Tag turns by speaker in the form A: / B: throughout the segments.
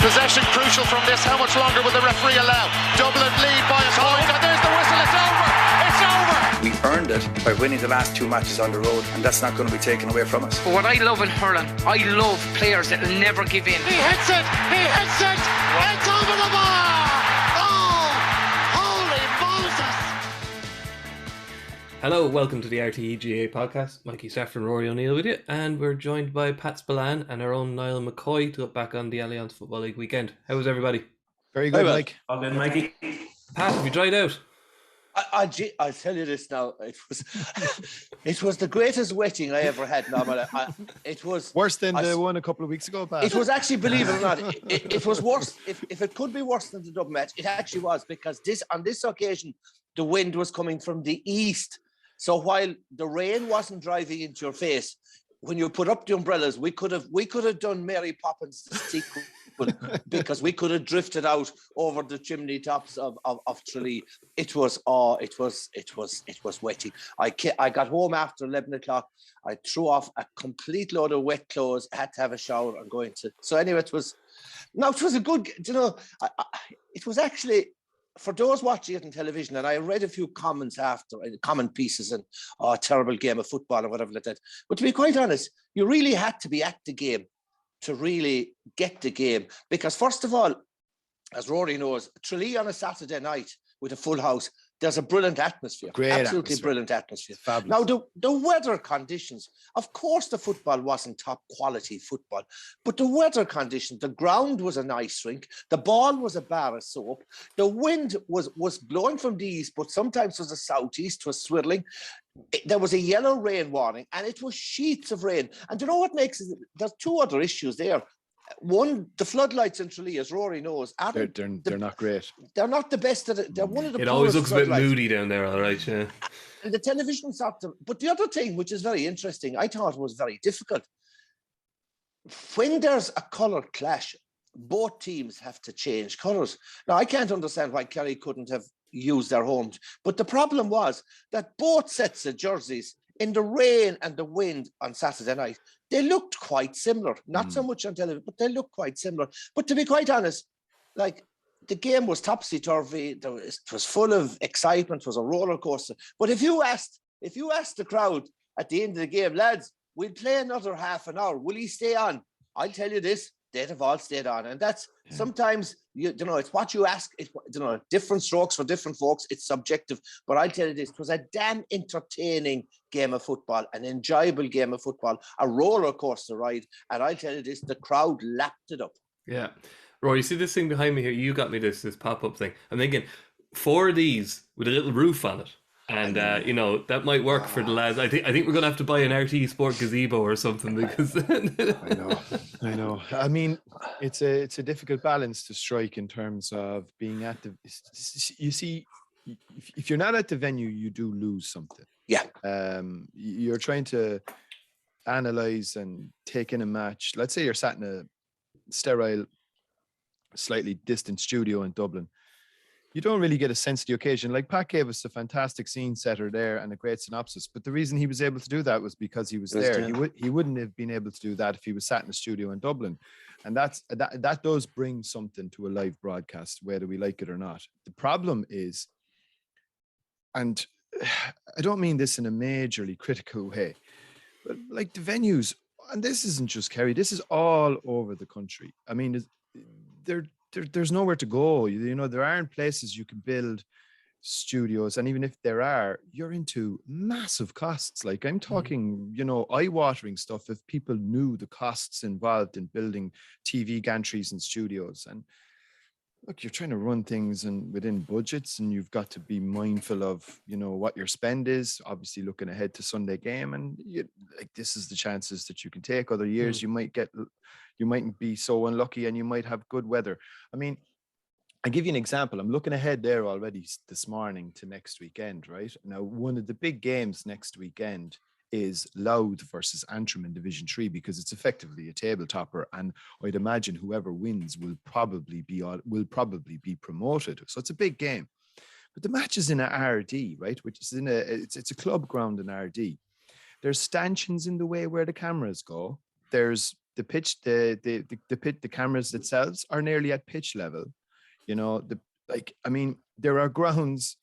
A: Possession crucial from this. How much longer will the referee allow? Dublin lead by a point, and there's the whistle. It's over. It's over.
B: We earned it by winning the last 2 matches on the road, and that's not going to be taken away from us.
C: But what I love in hurling, I love players that will never give in.
A: He hits it. He hits it. It's over the bar. Oh, holy Moses.
D: Hello, welcome to the RTÉ GAA Podcast. Mikey, Stafford and Rory O'Neill with you, and we're joined by Pat Spillane and our own Niall McCoy to look back on the Allianz Football League weekend. How was everybody?
E: Very good, Mike.
D: All good, Mikey. Pat, have you dried out?
F: I'll tell you this now. It was the greatest wetting I ever had. No, but it was
E: worse than the one a couple of weeks ago, Pat.
F: It was actually, believe it or not, it was worse. If it could be worse than the Dublin match, it actually was, because on this occasion the wind was coming from the east. So while the rain wasn't driving into your face, when you put up the umbrellas, we could have done Mary Poppins sequel, because we could have drifted out over the chimney tops of Tralee. It was wetting. I got home after 11 o'clock. I threw off a complete load of wet clothes. I had to have a shower and go into. So anyway, it was a good. It was actually, for those watching it on television, and I read a few comments after, comment pieces, and terrible game of football or whatever like that. But to be quite honest, you really had to be at the game to really get the game, because first of all, as Rory knows, Tralee on a Saturday night with a full house, there's a brilliant atmosphere. Absolutely brilliant atmosphere.
E: Fabulous.
F: Now, the weather conditions, of course, the football wasn't top quality football, but the weather conditions, the ground was a nice rink, the ball was a bar of soap, the wind was blowing from the east, but sometimes was a southeast, was swirling. There was a yellow rain warning, and it was sheets of rain. And you know what makes it? There's two other issues there. One, the floodlights in Tralee, as Rory knows,
E: they're not great.
F: They're not the best. They're one of the.
D: It always looks a bit moody down there, all right, yeah.
F: And the television sector. But the other thing, which is very interesting, I thought was very difficult. When there's a colour clash, both teams have to change colours. Now, I can't understand why Kerry couldn't have used their homes, but the problem was that both sets of jerseys, in the rain and the wind on Saturday night, they looked quite similar. Not so much on television, but they looked quite similar. But to be quite honest, like, the game was topsy-turvy. It was full of excitement. It was a roller coaster. But if you asked the crowd at the end of the game, lads, we'll play another half an hour, will he stay on? I'll tell you this, they'd have all stayed on. And that's sometimes, it's what you ask. It's, different strokes for different folks. It's subjective. But I'll tell you this, it was a damn entertaining game of football, an enjoyable game of football, a roller coaster ride. And I'll tell you this, the crowd lapped it up.
D: Yeah. Rory, you see this thing behind me here? You got me this pop-up thing. I'm thinking, 4 of these with a little roof on it. And, that might work for the lads. I think we're going to have to buy an RTÉ Sport gazebo or something, because...
E: I know. I mean, it's a difficult balance to strike in terms of being at the... You see, if you're not at the venue, you do lose something.
F: Yeah.
E: You're trying to analyse and take in a match. Let's say you're sat in a sterile, slightly distant studio in Dublin. You don't really get a sense of the occasion. Like, Pat gave us a fantastic scene setter there and a great synopsis, but the reason he was able to do that was because he was there. He wouldn't have been able to do that if he was sat in a studio in Dublin. And that does bring something to a live broadcast, whether we like it or not. The problem is, and I don't mean this in a majorly critical way, but like the venues, and this isn't just Kerry, this is all over the country. I mean, there's nowhere to go. There aren't places you can build studios, and even if there are, you're into massive costs. Like, I'm talking, eye-watering stuff if people knew the costs involved in building TV gantries and studios. And look, you're trying to run things and within budgets, and you've got to be mindful of, what your spend is, obviously looking ahead to Sunday game. And this is the chances that you can take. Other years you mightn't be so unlucky, and you might have good weather. I mean, I'll give you an example. I'm looking ahead there already this morning to next weekend, right? Now, one of the big games next weekend is Louth versus Antrim in Division 3, because it's effectively a table topper, and I'd imagine whoever wins will probably be promoted. So it's a big game. But the match is in a RD, right? Which is it's a club ground in RD. There's stanchions in the way where the cameras go. There's the pitch, the cameras themselves are nearly at pitch level. You know, there are grounds.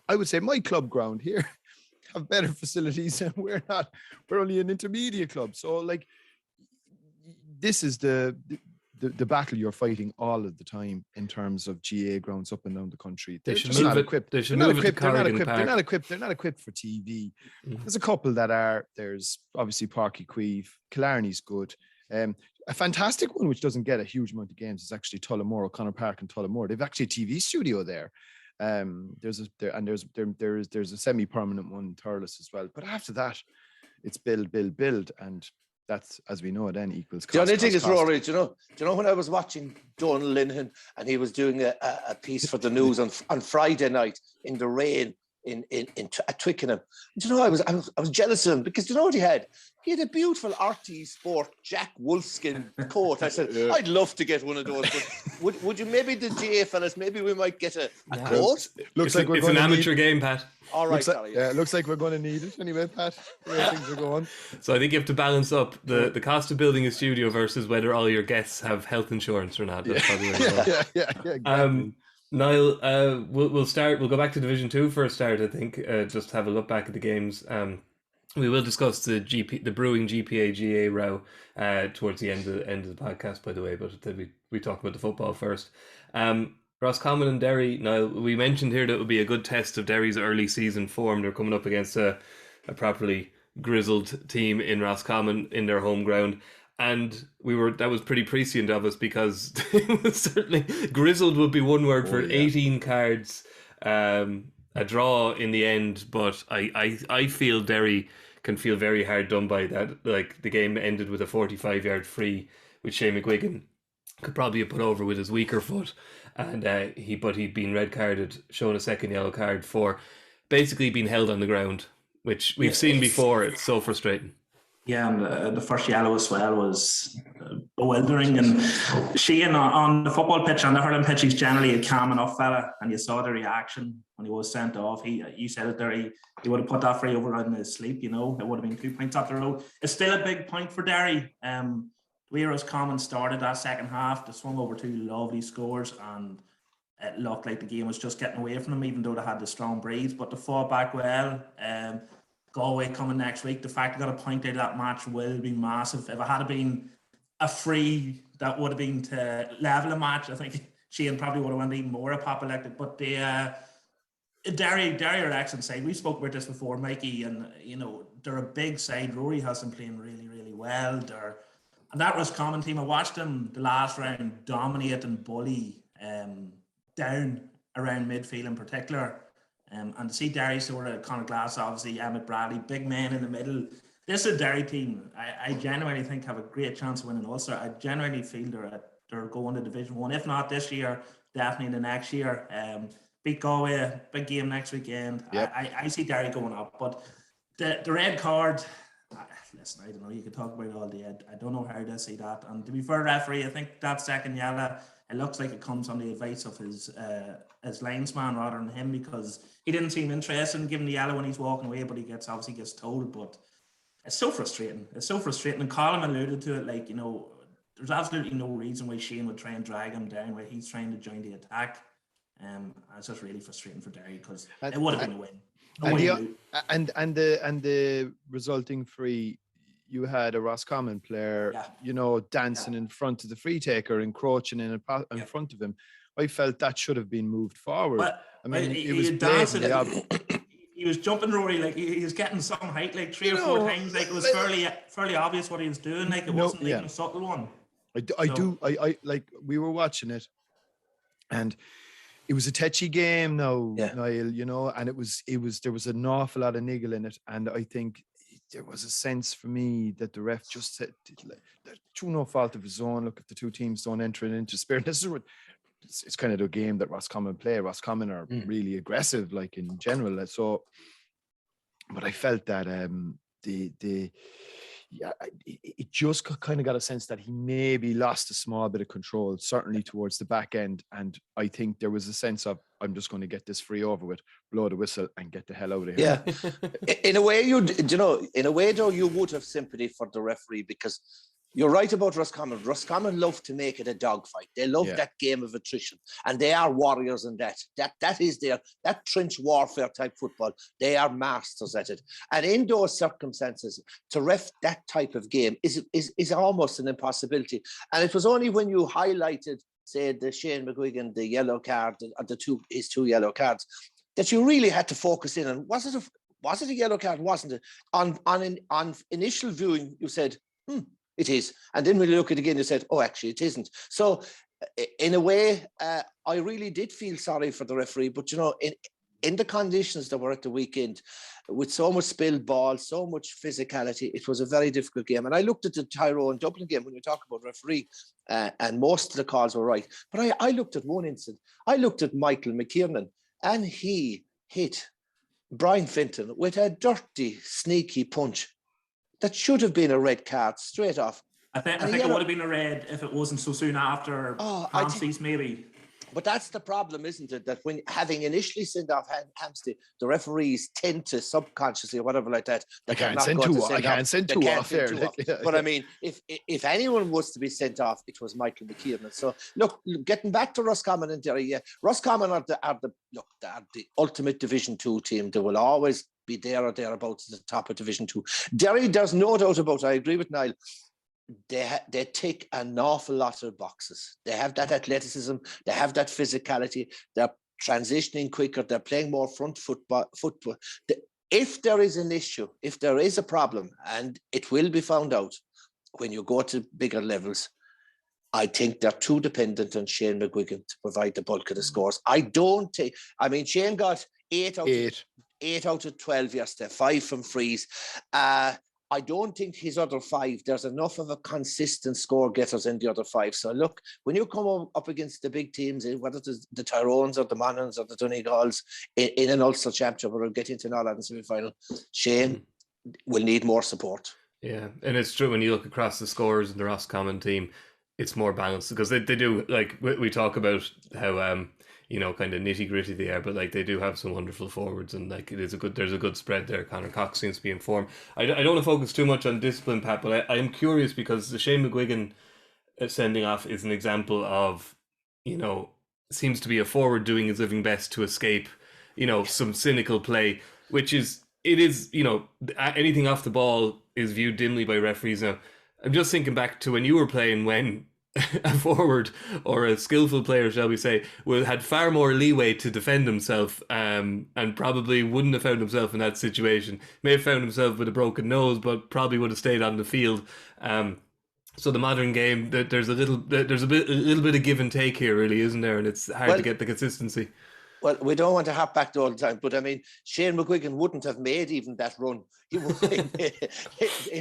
E: I would say my club ground here have better facilities, and we're only an intermediate club. So like, this is the battle you're fighting all of the time in terms of GAA grounds up and down the country. They're just not equipped. They're not equipped for TV. There's a couple that are. There's obviously Páirc Uí Chaoimh. Killarney's good. A fantastic one which doesn't get a huge amount of games is actually Tullamore, O'Connor Park and Tullamore. They've actually a TV studio there. There's a semi-permanent one in Thurles as well. But after that, it's build, and that's, as we know, then equals cost.
F: The only thing is, Rory, do you know when I was watching Donal Linehan and he was doing a piece for the news on Friday night in the rain at Twickenham? Do you know, I was jealous of him, because do you know what he had? He had a beautiful RTÉ Sport Jack Wolfskin coat. I said, I'd love to get one of those. But would you, maybe the GA fellas, maybe we might get a coat?
E: Looks like
D: it's an amateur game, Pat.
F: All right,
E: looks like we're going to need it anyway, Pat. The way things are going.
D: So I think you have to balance up the cost of building a studio versus whether all your guests have health insurance or not. That's probably
E: exactly.
D: Niall, we'll start. We'll go back to Division 2 for a start, I think. Just have a look back at the games. We will discuss the brewing GPA GAA row towards the end of the podcast, by the way. But we talk about the football first. Roscommon and Derry. Now, we mentioned here that it would be a good test of Derry's early season form. They're coming up against a properly grizzled team in Roscommon in their home ground. And that was pretty prescient of us, because it was certainly grizzled would be one word for 18 cards, a draw in the end. But I feel Derry can feel very hard done by that. Like, the game ended with a 45-yard free, which Shane McGuigan could probably have put over with his weaker foot, and he'd been red carded, shown a second yellow card for basically being held on the ground, which we've seen before. It's so frustrating.
G: Yeah, and the first yellow as well was bewildering. And Shane on the football pitch, on the hurling pitch, he's generally a calm enough fella, and you saw the reaction when he was sent off. You said it there, he would have put that free over in his sleep, you know. It would have been 2 points up the road. It's still a big point for Derry. Roscommon started that second half. They swung over 2 lovely scores, and it looked like the game was just getting away from them, even though they had the strong breeze. But they fought back well. Galway coming next week. The fact they got a point out of that match will be massive. If it had been a free, that would have been to level a match. I think Shane probably would have went even more apoplectic. But the Derry are an excellent side. We spoke about this before, Mikey, and you know, they're a big side. Rory has them playing really, really well. And that Roscommon team, I watched them the last round dominate and bully down around midfield in particular. And to see Derry sort of Conor Glass, obviously, Emmett Bradley, big men in the middle. This is a Derry team I genuinely think have a great chance of winning Ulster. I genuinely feel they're going to Division 1. If not this year, definitely in the next year. Beat Galway, big game next weekend. Yep. I see Derry going up. But the red card, listen, I don't know. You could talk about it all day. I don't know how to see that. And to be fair, referee, I think that second yellow, it looks like it comes on the advice of his linesman rather than him, because he didn't seem interested in giving the yellow when he's walking away, but he obviously gets told. But it's so frustrating. And Colin alluded to it, like, you know, there's absolutely no reason why Shane would try and drag him down where he's trying to join the attack. It's just really frustrating for Derry, because it would have been a win.
E: And the resulting free, you had a Roscommon player, you know, dancing in front of the free taker, encroaching in front of him. I felt that should have been moved forward.
G: But,
E: I mean,
G: he
E: it was
G: dancing. He was jumping, Rory, like he was getting some height, like 3 or 4 times. Like, it was fairly obvious what he was doing. Like, it wasn't like a subtle one.
E: I like, we were watching it, and it was a touchy game now, Niall, you know, and there was an awful lot of niggle in it, and I think there was a sense for me that the ref just said, through no fault of his own, look, if the two teams don't enter into spirit, this is what it's kind of the game that Roscommon play. Roscommon are really aggressive, like, in general. So, but I felt that it just kind of got a sense that he maybe lost a small bit of control, certainly towards the back end. And I think there was a sense of, I'm just going to get this free over with, blow the whistle and get the hell out of here.
F: Yeah. In a way, though, you would have sympathy for the referee, because You're right about Roscommon. Roscommon love to make it a dogfight. They love that game of attrition, and they are warriors in that. That is that trench warfare type football. They are masters at it. And in those circumstances, to ref that type of game is almost an impossibility. And it was only when you highlighted, say, the Shane McGuigan, the yellow card, his two yellow cards, that you really had to focus in on. Was it a yellow card? Wasn't it? On initial viewing, you said, it is. And then when you look at it again, you said, oh, actually, it isn't. So in a way, I really did feel sorry for the referee. But, you know, in the conditions that were at the weekend, with so much spilled ball, so much physicality, it was a very difficult game. And I looked at the Tyrone Dublin game when you talk about referee, and most of the calls were right. But I looked at one incident. I looked at Michael McKiernan, and he hit Brian Fenton with a dirty, sneaky punch. That should have been a red card straight off.
G: I think it would have been a red if it wasn't so soon after Hampstead's maybe.
F: But that's the problem, isn't it? That when having initially sent off Hampstead, the referees tend to subconsciously or whatever like that.
E: I can't send two off there.
F: But I mean, if anyone was to be sent off, it was Michael McKiernan. So look, getting back to Roscommon and Derry, Roscommon are the ultimate Division 2 team. They will always be there or thereabouts at the top of Division 2. Derry, there's no doubt about it. I agree with Niall. They tick an awful lot of boxes. They have that athleticism. They have that physicality. They're transitioning quicker. They're playing more front football. If there is an issue, if there is a problem, and it will be found out when you go to bigger levels, I think they're too dependent on Shane McGuigan to provide the bulk of the scores. Shane got 8 out of 12 yesterday, 5 from frees. I don't think his other 5, there's enough of a consistent score getters in the other 5. So look, when you come up against the big teams, whether it's the Tyrones or the Monaghans or the Donegals in an Ulster Championship, or we'll get into an All-Ireland semi-final, Shane will need more support.
D: Yeah, and it's true when you look across the scores in the Roscommon team, it's more balanced because they do, like we talk about how kind of nitty gritty they are, but like they do have some wonderful forwards, and like there's a good spread there. Connor Cox seems to be in form. I don't want to focus too much on discipline, Pat, but I am curious because the Shane McGuigan sending off is an example of, seems to be a forward doing his living best to escape, some cynical play, which is, anything off the ball is viewed dimly by referees. Now, I'm just thinking back to when you were playing, when a forward or a skillful player, shall we say, had far more leeway to defend himself, and probably wouldn't have found himself in that situation. May have found himself with a broken nose, but probably would have stayed on the field. So the modern game, there's a little bit of give and take here, really, isn't there? And it's hard to get the consistency.
F: Well, we don't want to hop back to all the time, but I mean, Shane McGuigan wouldn't have made even that run in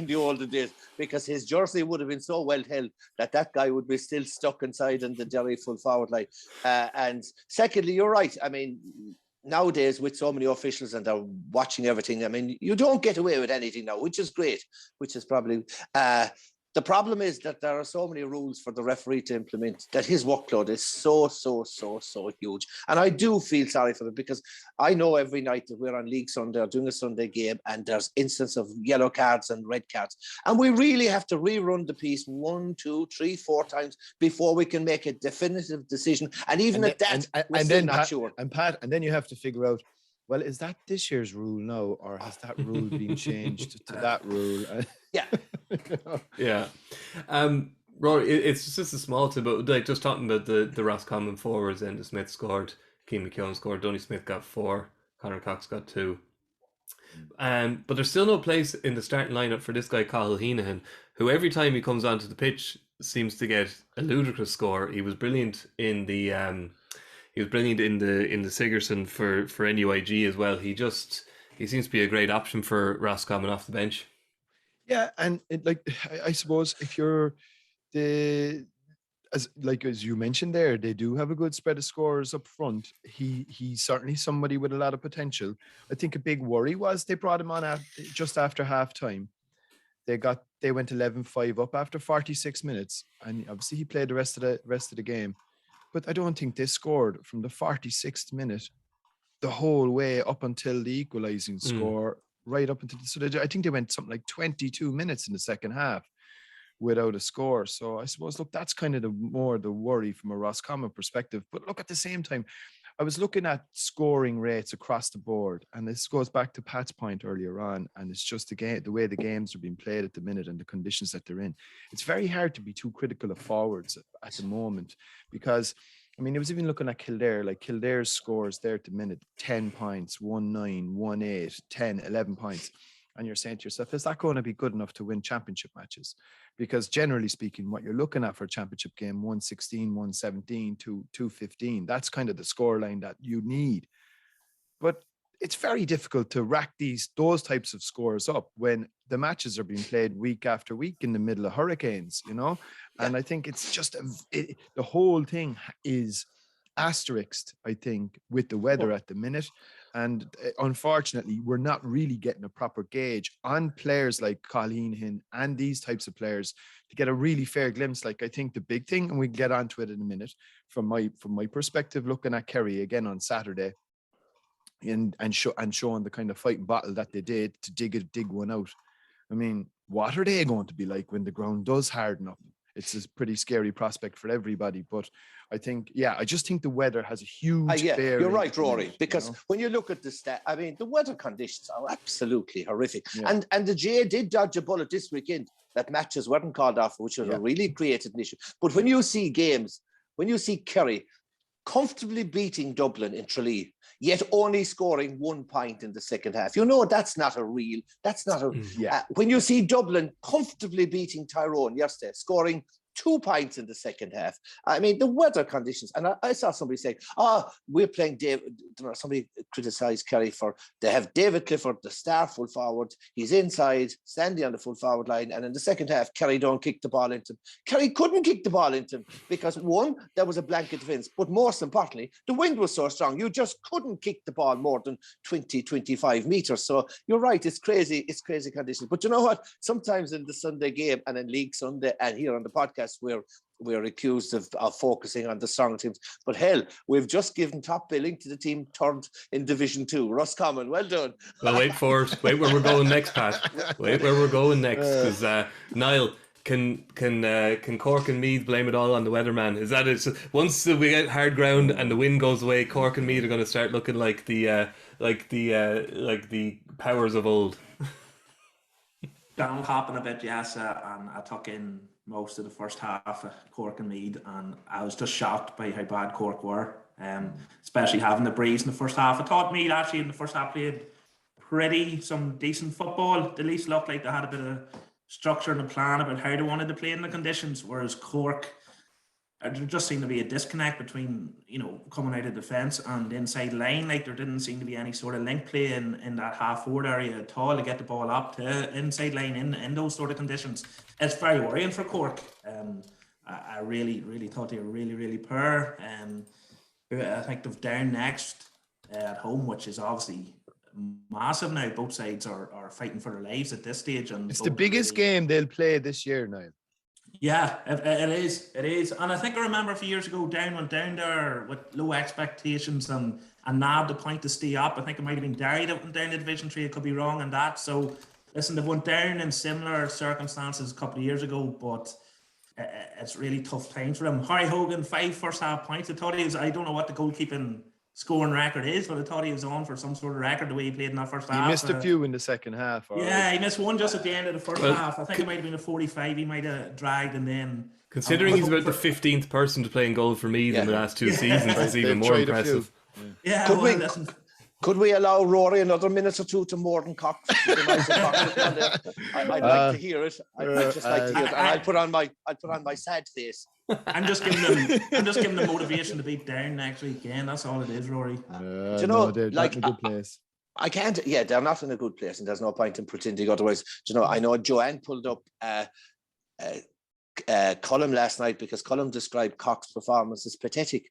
F: the olden days, because his jersey would have been so well held that guy would be still stuck inside in the Derry full forward line. And secondly, you're right. I mean, nowadays with so many officials and they're watching everything, I mean, you don't get away with anything now, which is great, which is probably... the problem is that there are so many rules for the referee to implement that his workload is so huge. And I do feel sorry for them, because I know every night that we're on League Sunday or doing a Sunday game and there's instances of yellow cards and red cards. And we really have to rerun the piece 1, 2, 3, 4 times before we can make a definitive decision. And even at that, we're still not sure.
E: And Pat, and then you have to figure out, well, is that this year's rule now, or has that rule been changed to that rule?
F: Yeah.
D: Yeah. Rory, it's just a small thing, but like just talking about the Roscommon forwards, and the Smith scored, Keane McKeown scored, Donny Smith got 4, Connor Cox got 2. But there's still no place in the starting lineup for this guy, Cathal Heenahan, who every time he comes onto the pitch seems to get a ludicrous score. He was brilliant in the Sigerson for NUIG as well. He seems to be a great option for Roscommon off the bench.
E: Yeah, and I suppose if you're as you mentioned there, they do have a good spread of scores up front. He's certainly somebody with a lot of potential. I think a big worry was they brought him on just after half time. They went 11-5 up after 46 minutes, and obviously he played the rest of the game. But I don't think they scored from the 46th minute the whole way up until the equalising score, right up until... I think they went something like 22 minutes in the second half without a score. So I suppose, look, that's kind of the worry from a Roscommon perspective. But look, at the same time, I was looking at scoring rates across the board, and this goes back to Pat's point earlier on, and it's just the way the games are being played at the minute and the conditions that they're in. It's very hard to be too critical of forwards at the moment, because I mean, I was even looking at Kildare, like Kildare's scores there at the minute, 10 points, 1-9, 1-8, 10, 11 points. And you're saying to yourself, is that going to be good enough to win championship matches? Because generally speaking, what you're looking at for a championship game, 116, 117, 215, that's kind of the scoreline that you need. But it's very difficult to rack those types of scores up when the matches are being played week after week in the middle of hurricanes, you know? And I think it's just, the whole thing is asterisked, I think, with the weather at the minute. And unfortunately, we're not really getting a proper gauge on players like Colleen and these types of players to get a really fair glimpse. Like, I think the big thing, and we can get onto it in a minute, from my perspective, looking at Kerry again on Saturday and showing the kind of fighting battle that they did to dig one out. I mean, what are they going to be like when the ground does harden up? It's a pretty scary prospect for everybody. But I think, I just think the weather has a huge bearing.
F: You're right, Rory, because
E: you know?
F: when you look at the stat, I mean, the weather conditions are absolutely horrific.
E: Yeah.
F: And the GAA did dodge a bullet this weekend that matches weren't called off, which was a really created an issue. But when you see games, when you see Kerry comfortably beating Dublin in Tralee, yet only scoring 1 point in the second half, you know when you see Dublin comfortably beating Tyrone yesterday, scoring 2 points in the second half. I mean, the weather conditions, and I saw somebody saying, we're playing David. Somebody criticised Kerry for, they have David Clifford, the star full forward. He's inside, standing on the full forward line. And in the second half, Kerry don't kick the ball into him. Kerry couldn't kick the ball into him because, one, there was a blanket defence. But most importantly, the wind was so strong, you just couldn't kick the ball more than 20, 25 metres. So you're right, it's crazy conditions. But you know what? Sometimes in the Sunday game and in League Sunday and here on the podcast, we're accused of focusing on the strong teams. But hell, we've just given top billing to the team third in Division 2, Roscommon. Well done.
D: Well, wait where we're going next, Pat. Wait where we're going next, because Niall, can Cork and Meath blame it all on the weatherman? Is that it? Once we get hard ground and the wind goes away, Cork and Meath are going to start looking like the powers of old.
G: Down hopping a bit, yes, and I took in most of the first half of Cork and Meath, and I was just shocked by how bad Cork were, especially having the breeze in the first half. I thought Meath actually in the first half played some decent football. They at least looked like they had a bit of structure and a plan about how they wanted to play in the conditions, whereas Cork, there just seemed to be a disconnect between, coming out of defence and the inside line. Like, there didn't seem to be any sort of link play in that half forward area at all to get the ball up to inside line in those sort of conditions. It's very worrying for Cork. I really, really thought they were really, really poor. I think they've down next at home, which is obviously massive now. Both sides are fighting for their lives at this stage. And
E: it's the biggest game they'll play this year now.
G: Yeah, it is. And I think I remember a few years ago, went down there with low expectations and nabbed a point to stay up. I think it might have been Derry that went down to Division 3. I could be wrong on that. So, listen, they've went down in similar circumstances a couple of years ago, but it's really tough times for them. Harry Hogan, 5 first half points. I don't know what the goalkeeping scoring record is, but I thought he was on for some sort of record the way he played in that first half.
E: He missed a few in the second half.
G: He missed one just at the end of the first half. I think it might have been a 45 he might have dragged, and then...
D: Considering he's about the 15th person to play in goal for Meath in the last 2 seasons, it's even more impressive.
F: Could we allow Rory another minute or two to Morton Cox? I'd like to hear it. I'd just like to hear it. And I'll put on my sad face.
G: I'm just giving them motivation to beat down next weekend. That's all it is, Rory.
F: They're
E: not in a good place.
F: I can't. Yeah, they're not in a good place, and there's no point in pretending otherwise. I know Joanne pulled up Colm last night because Colm described Cox's performance as pathetic.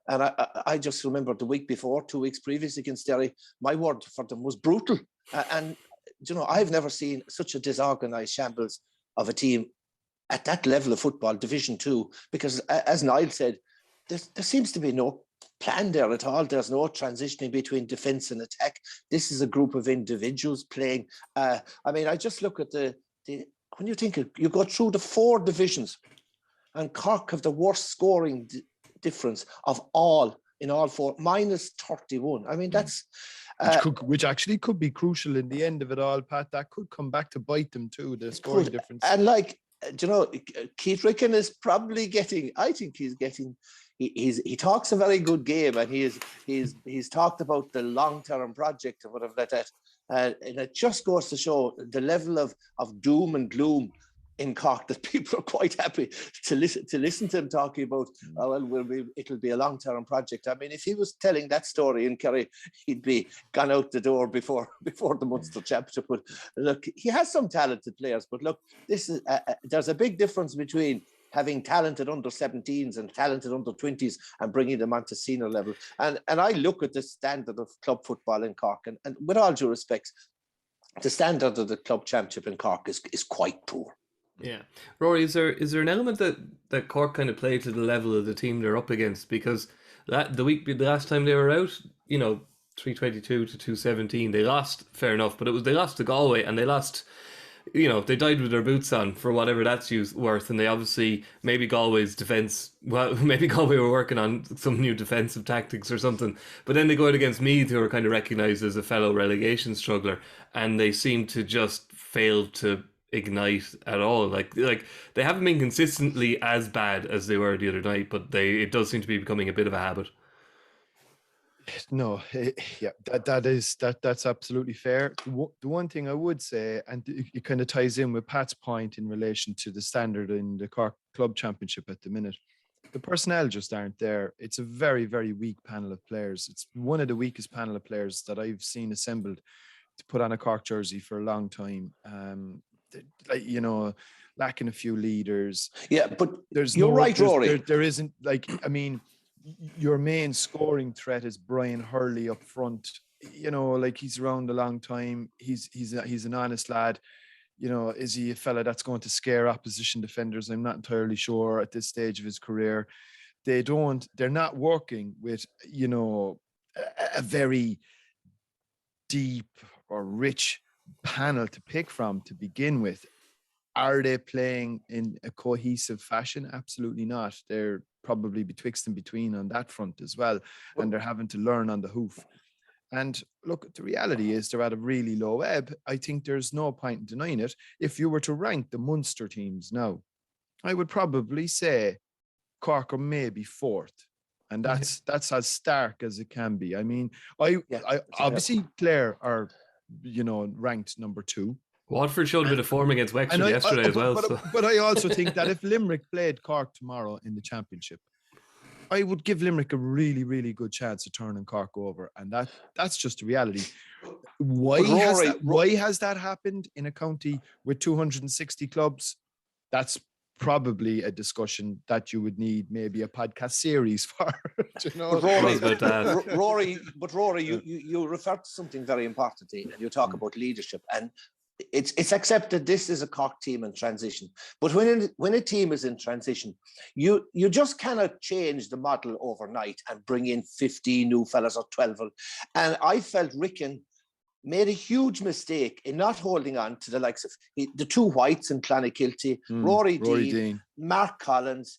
F: And I just remember the week before, 2 weeks previous against Derry, my word for them was brutal. And I've never seen such a disorganised shambles of a team at that level of football, Division 2, because as Niall said, there seems to be no plan there at all. There's no transitioning between defence and attack. This is a group of individuals playing. I just look at the when you think you go through the 4 divisions, and Cork have the worst scoring difference of all in all 4, minus 31. I mean, that's
E: which actually could be crucial in the end of it all, Pat. That could come back to bite them too, the scoring difference.
F: And like, you know, Keith Ricken is probably getting, I think he's getting, he talks a very good game, and he's talked about the long-term project or whatever like that. And it just goes to show the level of doom and gloom in Cork that people are quite happy to listen to him talking about. Oh, well, it'll be a long-term project. I mean, if he was telling that story in Kerry, he'd be gone out the door before the Munster Championship. But look, he has some talented players. But look, this is there's a big difference between having talented under 17s and talented under 20s and bringing them onto senior level. And I look at the standard of club football in Cork, and with all due respect, the standard of the club championship in Cork is quite poor.
D: Yeah. Rory, is there an element that Cork kind of play to the level of the team they're up against? Because the last time they were out, you know, 322 to 217, they lost, fair enough, but they lost to Galway, and they lost, you know, they died with their boots on for whatever that's worth, and they obviously, maybe Galway were working on some new defensive tactics or something, but then they go out against Meath, who are kind of recognised as a fellow relegation struggler, and they seem to just fail to ignite at all. Like they haven't been consistently as bad as they were the other night, but it does seem to be becoming a bit of a habit.
E: No, that's absolutely fair. The one thing I would say, and it kind of ties in with Pat's point in relation to the standard in the Cork Club Championship at the minute, the personnel just aren't there. It's a very, very weak panel of players. It's one of the weakest panel of players that I've seen assembled to put on a Cork jersey for a long time. Like, you know, lacking a few leaders.
F: Yeah, but Rory.
E: There isn't, like, I mean, your main scoring threat is Brian Hurley up front. You know, like, he's around a long time. He's an honest lad. You know, is he a fella that's going to scare opposition defenders? I'm not entirely sure at this stage of his career. They're not working with, you know, a very deep or rich panel to pick from to begin with. Are they playing in a cohesive fashion? Absolutely not. They're probably betwixt and between on that front as well, and they're having to learn on the hoof. And look, the reality is they're at a really low ebb. I think there's no point in denying it. If you were to rank the Munster teams now, I would probably say Cork are maybe 4th. And that's as stark as it can be. I mean, I obviously Clare are, you know, ranked number 2.
D: Watford showed a bit of form against Wexford yesterday as well.
E: But I also think that if Limerick played Cork tomorrow in the championship, I would give Limerick a really, really good chance of turning Cork over. And that's just the reality. Why has that happened in a county with 260 clubs? That's probably a discussion that you would need maybe a podcast series for. You know?
F: But Rory, you refer to something very important. You talk about leadership, and it's accepted this is a Cork team in transition. But when a team is in transition, you just cannot change the model overnight and bring in 15 new fellas or 12. And I felt Ricken made a huge mistake in not holding on to the likes of the 2 whites in Clonakilty, Rory Dean, Mark Collins,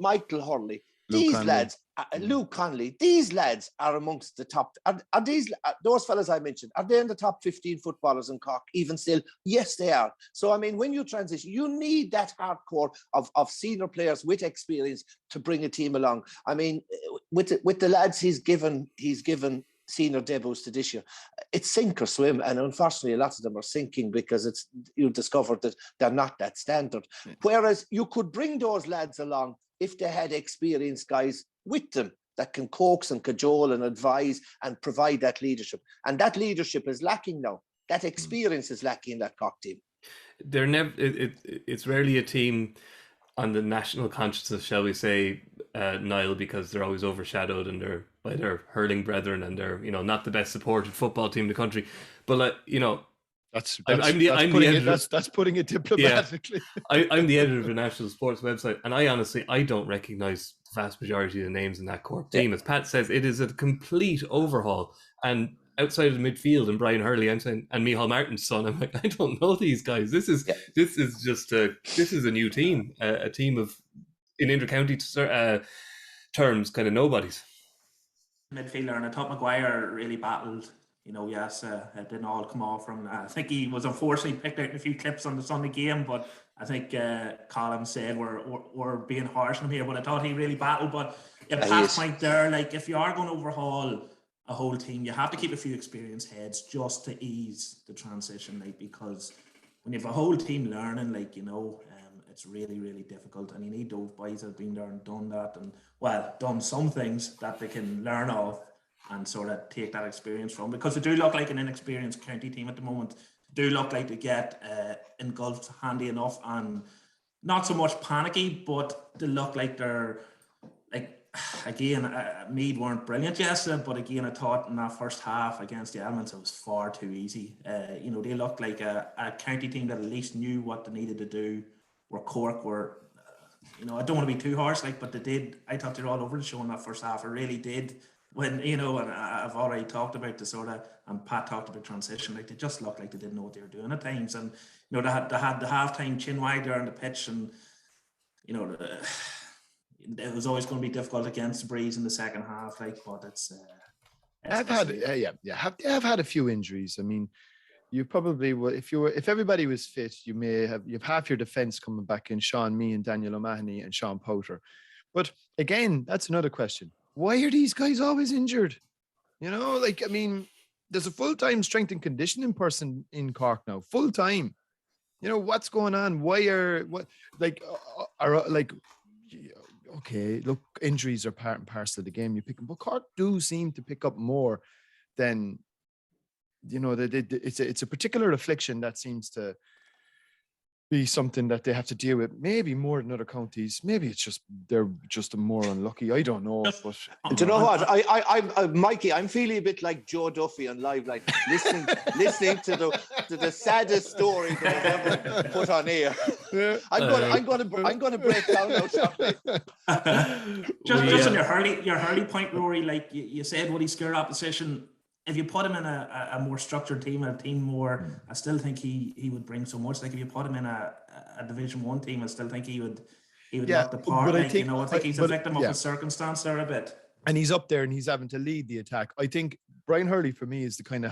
F: Michael Hurley. Luke Connolly, these lads are amongst the top. Are these those fellas I mentioned? Are they in the top 15 footballers in Cork? Even still, yes, they are. So I mean, when you transition, you need that hardcore of senior players with experience to bring a team along. I mean, with the lads he's given senior debuts to this year, it's sink or swim, and unfortunately a lot of them are sinking because you discovered that they're not that standard. Whereas you could bring those lads along if they had experienced guys with them that can coax and cajole and advise and provide that leadership. And that leadership is lacking now. That experience is lacking in that Cork team.
D: They're never. It's rarely a team on the national consciousness, shall we say, Niall, because they're always overshadowed and by their hurling brethren, and they're, you know, not the best supported football team in the country. But you know, that's putting it diplomatically. Yeah, I'm the editor of the National Sports website, and I don't recognise the vast majority of the names in that Cork team. As Pat says, it is a complete overhaul, and outside of the midfield and Brian Hurley and Micheál Martin's son. I'm like, I don't know these guys. This is just a new team, a team of in inter-county terms, kind of nobodies.
G: Midfielder, and I thought Maguire really battled. Yes, it didn't all come off from. I think he was unfortunately picked out in a few clips on the Sunday game, but I think Colin said we're being harsh on him here, but I thought he really battled. But Pat's point there, like if you are going to overhaul a whole team, you have to keep a few experienced heads just to ease the transition, like, because when you have a whole team learning, like, it's really, really difficult, and you need those boys that have been there and done that, and done some things that they can learn of and sort of take that experience from, because they do look like an inexperienced county team at the moment. They do look like they get engulfed handy enough and not so much panicky, but they look like they're like, again, Meath weren't brilliant yesterday, but again, I thought in that first half against the Elements, it was far too easy. They looked like a county team that at least knew what they needed to do, where Cork were, I don't want to be too harsh, but they did. I thought they were all over the show in that first half. I really did. When, and I've already talked about and Pat talked about transition, like they just looked like they didn't know what they were doing at times. And, they had the halftime chin wide there on the pitch, and, it was always going to be difficult against the Breeze in the second half, but it's
E: I've had a few injuries. I mean, you probably will, if everybody was fit, you've half your defence coming back in Sean Mee and Daniel O'Mahony and Sean Powter. But again, that's another question. Why are these guys always injured? There's a full-time strength and conditioning person in Cork now, full-time. What's going on? Okay, look, injuries are part and parcel of the game. You pick them, but Cork do seem to pick up more than, it's a particular affliction that seems to be something that they have to deal with, maybe more than other counties. Maybe it's just they're just more unlucky. I don't know. But
F: do you know what? I'm Mikey. I'm feeling a bit like Joe Duffy on Live, like listening to the saddest story that I've ever put on air. Yeah. I'm going to break down now shortly.
G: Just on your Hurley point, Rory. Like you said, would he scare opposition? If you put him in a more structured team, I still think he would bring so much. Like if you put him in a Division 1 team, I still think he would knock the park. I think he's a victim of his circumstance there a bit.
E: And he's up there and he's having to lead the attack. I think Brian Hurley for me is the kind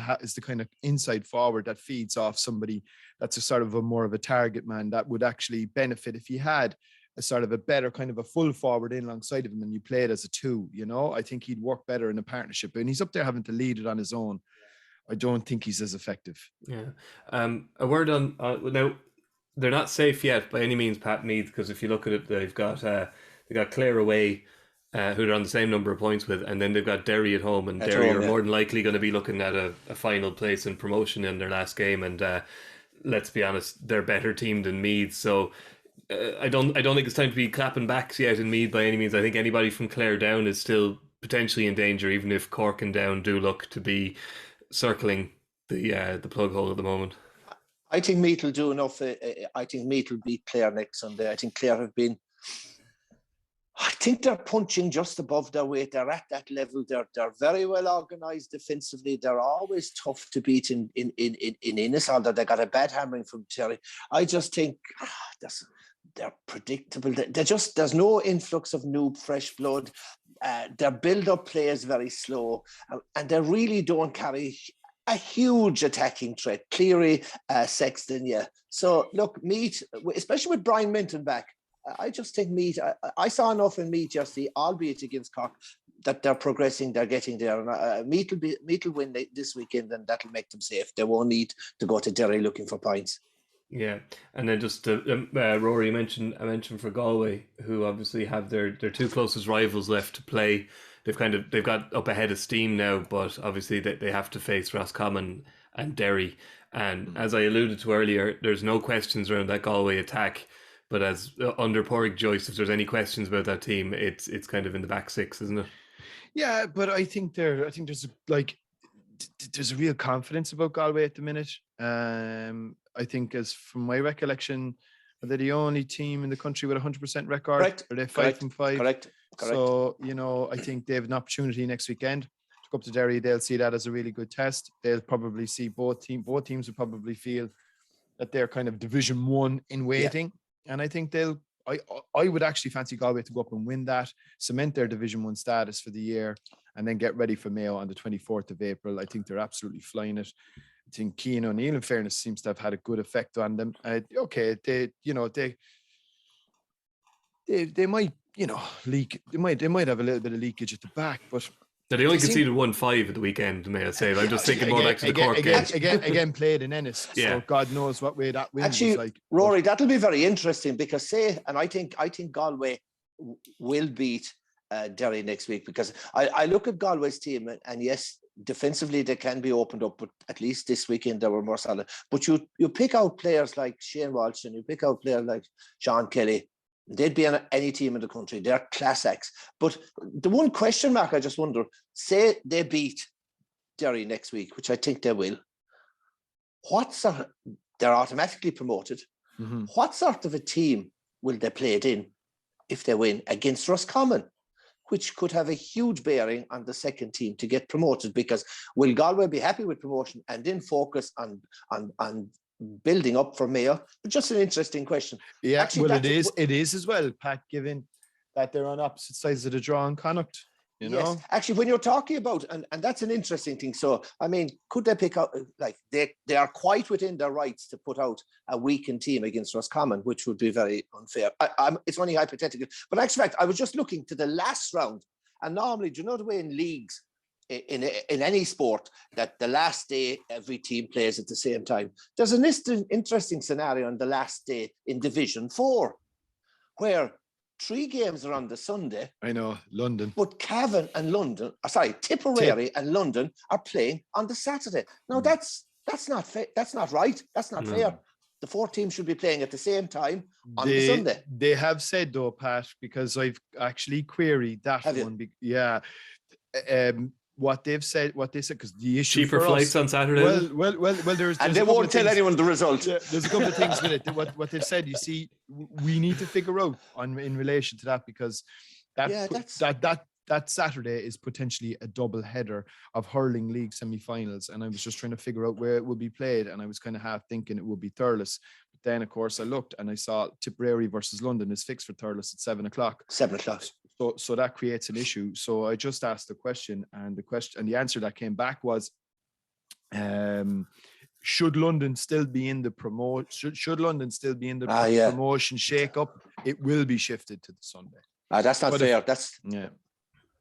E: of inside forward that feeds off somebody that's a sort of more of a target man that would actually benefit if he had a sort of a better kind of a full forward in alongside of him and you play it as a two, I think he'd work better in a partnership. And he's up there having to lead it on his own. I don't think he's as effective.
D: Yeah. A word on now, they're not safe yet by any means, Pat, Meath, because if you look at it, they've got Clare away, who they're on the same number of points with, and then they've got Derry at home, and Derry are more than likely going to be looking at a final place in promotion in their last game. And let's be honest, they're a better team than Meath. So I don't think it's time to be clapping backs yet in Meath by any means. I think anybody from Clare down is still potentially in danger, even if Cork and Down do look to be circling the plug hole at the moment.
F: I think Meath will do enough. I think Meath will beat Clare next Sunday. I think Clare have been. I think they're punching just above their weight. They're at that level. They're very well organised defensively. They're always tough to beat in Innis, although they got a bad hammering from Terry. I just think they're predictable. There's no influx of new fresh blood. Their build-up play is very slow, and they really don't carry a huge attacking threat. Cleary, Sexton, yeah. So look, Meath, especially with Brian Minton back, I just think Meath, I saw enough in Meath yesterday, albeit against Cork, that they're progressing, they're getting there. And Meath will win this weekend, and that'll make them safe. They won't need to go to Derry looking for points.
D: Yeah, and then just Rory, I mentioned for Galway, who obviously have their two closest rivals left to play. They've got up ahead of steam now, but obviously they have to face Roscommon and Derry. And as I alluded to earlier, there's no questions around that Galway attack. But as under Porrick Joyce, if there's any questions about that team, it's kind of in the back six, isn't it?
E: Yeah, but I think there's a real confidence about Galway at the minute. I think, as from my recollection, are they the only team in the country with a 100% record?
F: Correct.
E: Are they 5 from 5?
F: Correct.
E: So I think they have an opportunity next weekend to go up to Derry, they'll see that as a really good test. They'll probably see both teams will probably feel that they're kind of Division 1 in waiting. Yeah. And I think I would actually fancy Galway to go up and win that, cement their Division 1 status for the year, and then get ready for Mayo on the 24th of April. I think they're absolutely flying it. I think Cian O'Neill, in fairness, seems to have had a good effect on them. They might, leak. They might have a little bit of leakage at the back, but
D: they only conceded 1-5 at the weekend, may I say. I'm just thinking more back to the Cork game.
E: Again, played in Ennis, so God knows what way that win was like.
F: Rory, that'll be very interesting because I think Galway will beat Derry next week, because I look at Galway's team and yes, defensively they can be opened up, but at least this weekend they were more solid. But you pick out players like Shane Walsh and you pick out players like Sean Kelly. They'd be on any team in the country. They're class acts. But the one question mark, I just wonder, say they beat Derry next week, which I think they will. They're automatically promoted. Mm-hmm. What sort of a team will they play it in if they win against Roscommon, which could have a huge bearing on the second team to get promoted? Because will Galway be happy with promotion and then focus on building up for Mayo? Just an interesting question.
E: Yeah, actually, well, it is as well, Pat, given that they're on opposite sides of the draw in Connacht. You know?
F: Yes, actually, when you're talking about, and that's an interesting thing. So, I mean, could they pick out, like, they are quite within their rights to put out a weakened team against Roscommon, which would be very unfair. It's only hypothetical. But actually, I was just looking to the last round, and normally, do you know the way in leagues, in any sport, that the last day every team plays at the same time? There's an interesting scenario on the last day in Division 4, where 3 games are on the Sunday.
E: I know, London.
F: But Cavan and Tipperary and London are playing on the Saturday. Now that's not fair. That's not right. That's not fair. The 4 teams should be playing at the same time on the Sunday. They
E: have said though, Pat, because I've actually queried that one. Yeah. What they said, because the issue
D: cheaper
E: for
D: flights
E: us,
D: on Saturday.
E: Well, there's
F: and they won't tell anyone the result.
E: Yeah, there's a couple of things with it. What they've said, you see, we need to figure out in relation to that, because that Saturday is potentially a double header of hurling league semi-finals, and I was just trying to figure out where it would be played, and I was kind of half thinking it would be Thurles. But then, of course, I looked and I saw Tipperary versus London is fixed for Thurles at 7 o'clock.
F: 7 o'clock.
E: So that creates an issue. So I just asked the question, and the answer that came back was, should London still be in the promotion? Should London still be in the promotion shake-up? It will be shifted to the Sunday.
F: That's not fair.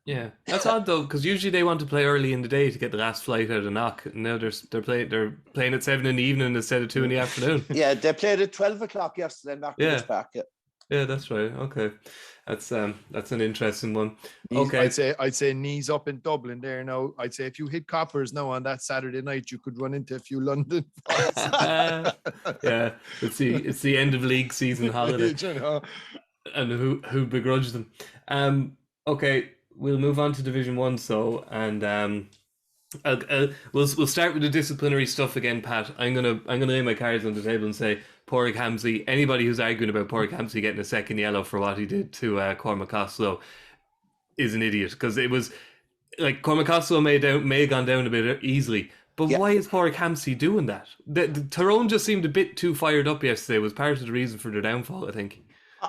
D: Yeah, that's odd though, because usually they want to play early in the day to get the last flight out of Knock. And now they're playing at 7 in the evening instead of 2 in the afternoon.
F: Yeah, they played at 12 o'clock yesterday in Martinez Park.
D: Yeah, that's right. Okay, that's an interesting one. Okay,
E: I'd say knees up in Dublin there now. I'd say if you hit coppers now on that Saturday night, you could run into a few London.
D: Yeah, it's the end of league season holiday, and who begrudge them. Okay, we'll move on to Division 1. So, and we'll start with the disciplinary stuff again, Pat. I'm gonna lay my cards on the table and say, Pádraig Hamsey, anybody who's arguing about Pádraig Hamsey getting a second yellow for what he did to Cormac Costello is an idiot, because it was like Cormac Costello may have gone down a bit easily, but why is Pádraig Hamsey doing that? The Tyrone just seemed a bit too fired up yesterday. Was part of the reason for their downfall, I think.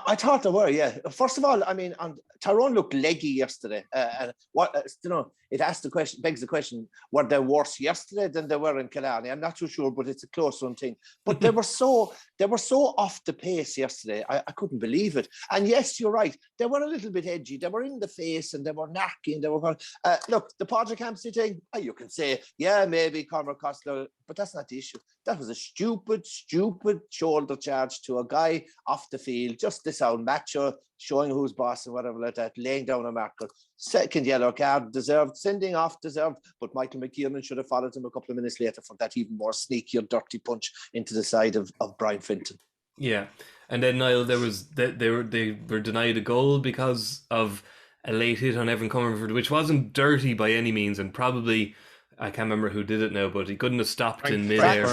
F: I thought they were, yeah. First of all, I mean, Tyrone looked leggy yesterday. And it begs the question: were they worse yesterday than they were in Kildare? I'm not too sure, but it's a close one thing. But they were so off the pace yesterday. I couldn't believe it. And yes, you're right. They were a little bit edgy. They were in the face and they were knocking. They were look, the Pádraig Hamsey thing. You can say, yeah, maybe Cormac Costello, but that's not the issue. That was a stupid shoulder charge to a guy off the field, just to sound macho, showing who's boss and whatever like that, laying down a marker. Second yellow card, deserved. Sending off, deserved. But Michael McKiernan should have followed him a couple of minutes later for that even more sneaky or dirty punch into the side of Brian Finton.
D: Yeah, and then Niall, they were denied a goal because of a late hit on Evan Comerford, which wasn't dirty by any means, and probably, I can't remember who did it now, but he couldn't have stopped in mid-air.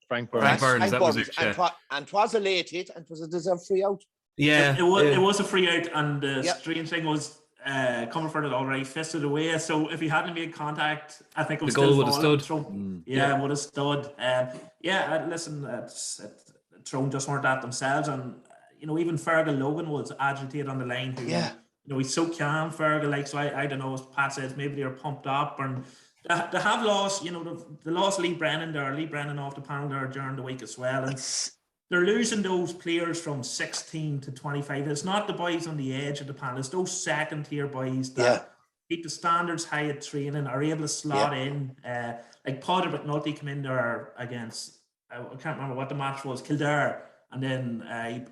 E: Frank Burns.
D: That was it.
F: And it was a late hit, and it was a deserved free out.
G: Yeah, it was a free out, and the strange thing was coming for it already, fisted away. So if he hadn't made contact, I think it was
D: the goal
G: still
D: would have
G: falling.
D: stood.
G: Would have stood. Listen, Tyrone just weren't at themselves, and even Fergal Logan was agitated on the line. He's so calm, Fergal. Like, so I don't know. As Pat says, maybe they're pumped up, and they have lost. They lost Lee Brennan off the panel there during the week as well, and they're losing those players from 16 to 25. It's not the boys on the edge of the panel. It's those second tier boys that keep the standards high at training, are able to slot in. Like Potter McNulty came in there against, I can't remember what the match was, Kildare, and then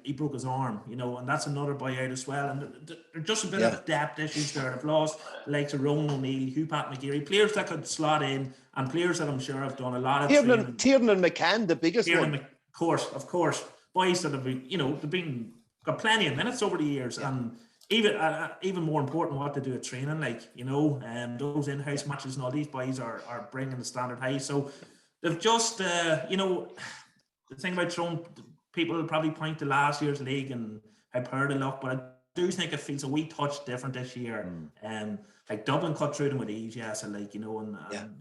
G: he broke his arm, and that's another boy out as well. And there's just a bit of depth issues there. They've lost the likes of Ronan O'Neill, Hugh Pat McGeary, players that could slot in, and players that I'm sure have done a lot of training.
F: Tiernan McCann, the biggest one.
G: Of course, boys that have been, got plenty of minutes over the years, and even more important, what they do at training, those in-house matches and all, these boys are bringing the standard high. So they've just, the thing about Tyrone, people will probably point to last year's league and how poor they look, but I do think it feels a wee touch different this year. Like Dublin cut through them with ease, and they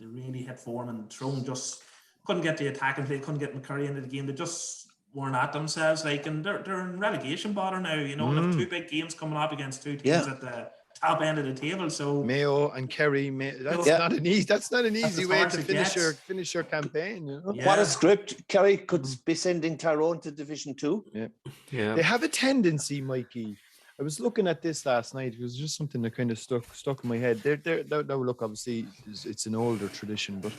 G: really hit form, and Tyrone just couldn't get the attack and play, couldn't get McCurry into the game. They just weren't at themselves, and they're in relegation bother now. They have two big games coming up against two teams at the top end of the table. So
E: Mayo and Kerry, not an easy way to finish your campaign.
F: What a script! Kerry could be sending Tyrone to Division 2.
E: Yeah. They have a tendency, Mikey. I was looking at this last night. It was just something that kind of stuck in my head. Now look, obviously, it's an older tradition, but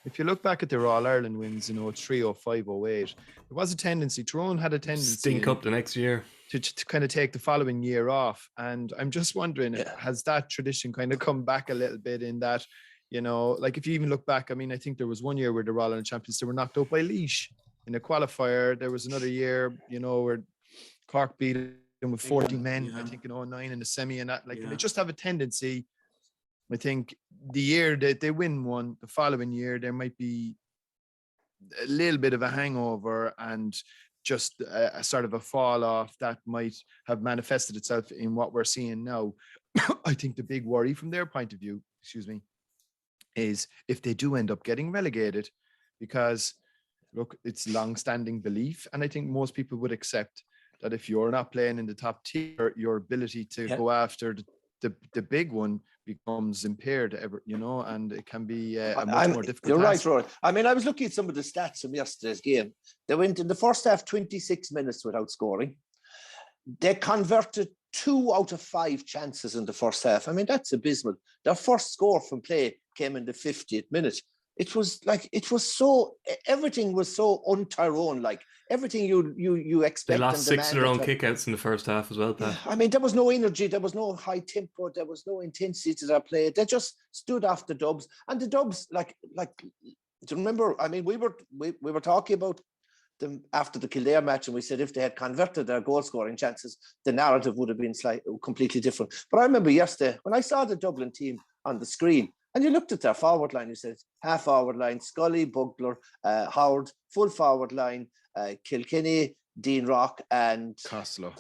E: if you look back at their All-Ireland wins, 3, 05, 08, there was a tendency. Tyrone had a tendency
D: stink up the next year
E: to kind of take the following year off. And I'm just wondering, has that tradition kind of come back a little bit in that, like if you even look back, I think there was one year where the All-Ireland champions, they were knocked out by Laois in a qualifier. There was another year, where Cork beat them with 40 men, I think in 09 in the semi and that. They just have a tendency. I think the year that they win one, the following year, there might be a little bit of a hangover and just a sort of a fall off that might have manifested itself in what we're seeing now. I think the big worry from their point of view, is if they do end up getting relegated, because look, it's long-standing belief, and I think most people would accept that if you're not playing in the top tier, your ability to go after the big one becomes impaired, and it can be a much more difficult.
F: You're right, Rory. I was looking at some of the stats from yesterday's game. They went in the first half 26 minutes without scoring. They converted 2 out of 5 chances in the first half. That's abysmal. Their first score from play came in the 50th minute. Everything was so un-Tyrone, everything you expect.
D: They lost 6 of their own kickouts in the first half as well, Pat.
F: There was no energy, there was no high tempo, there was no intensity to their play. They just stood off the Dubs, and the Dubs, do you remember? We were talking about them after the Kildare match, and we said if they had converted their goal scoring chances, the narrative would have been completely different. But I remember yesterday when I saw the Dublin team on the screen, and you looked at their forward line, you said half forward line, Scully, Bugler, Howard, full forward line, Kilkenny, Dean Rock, and Costello.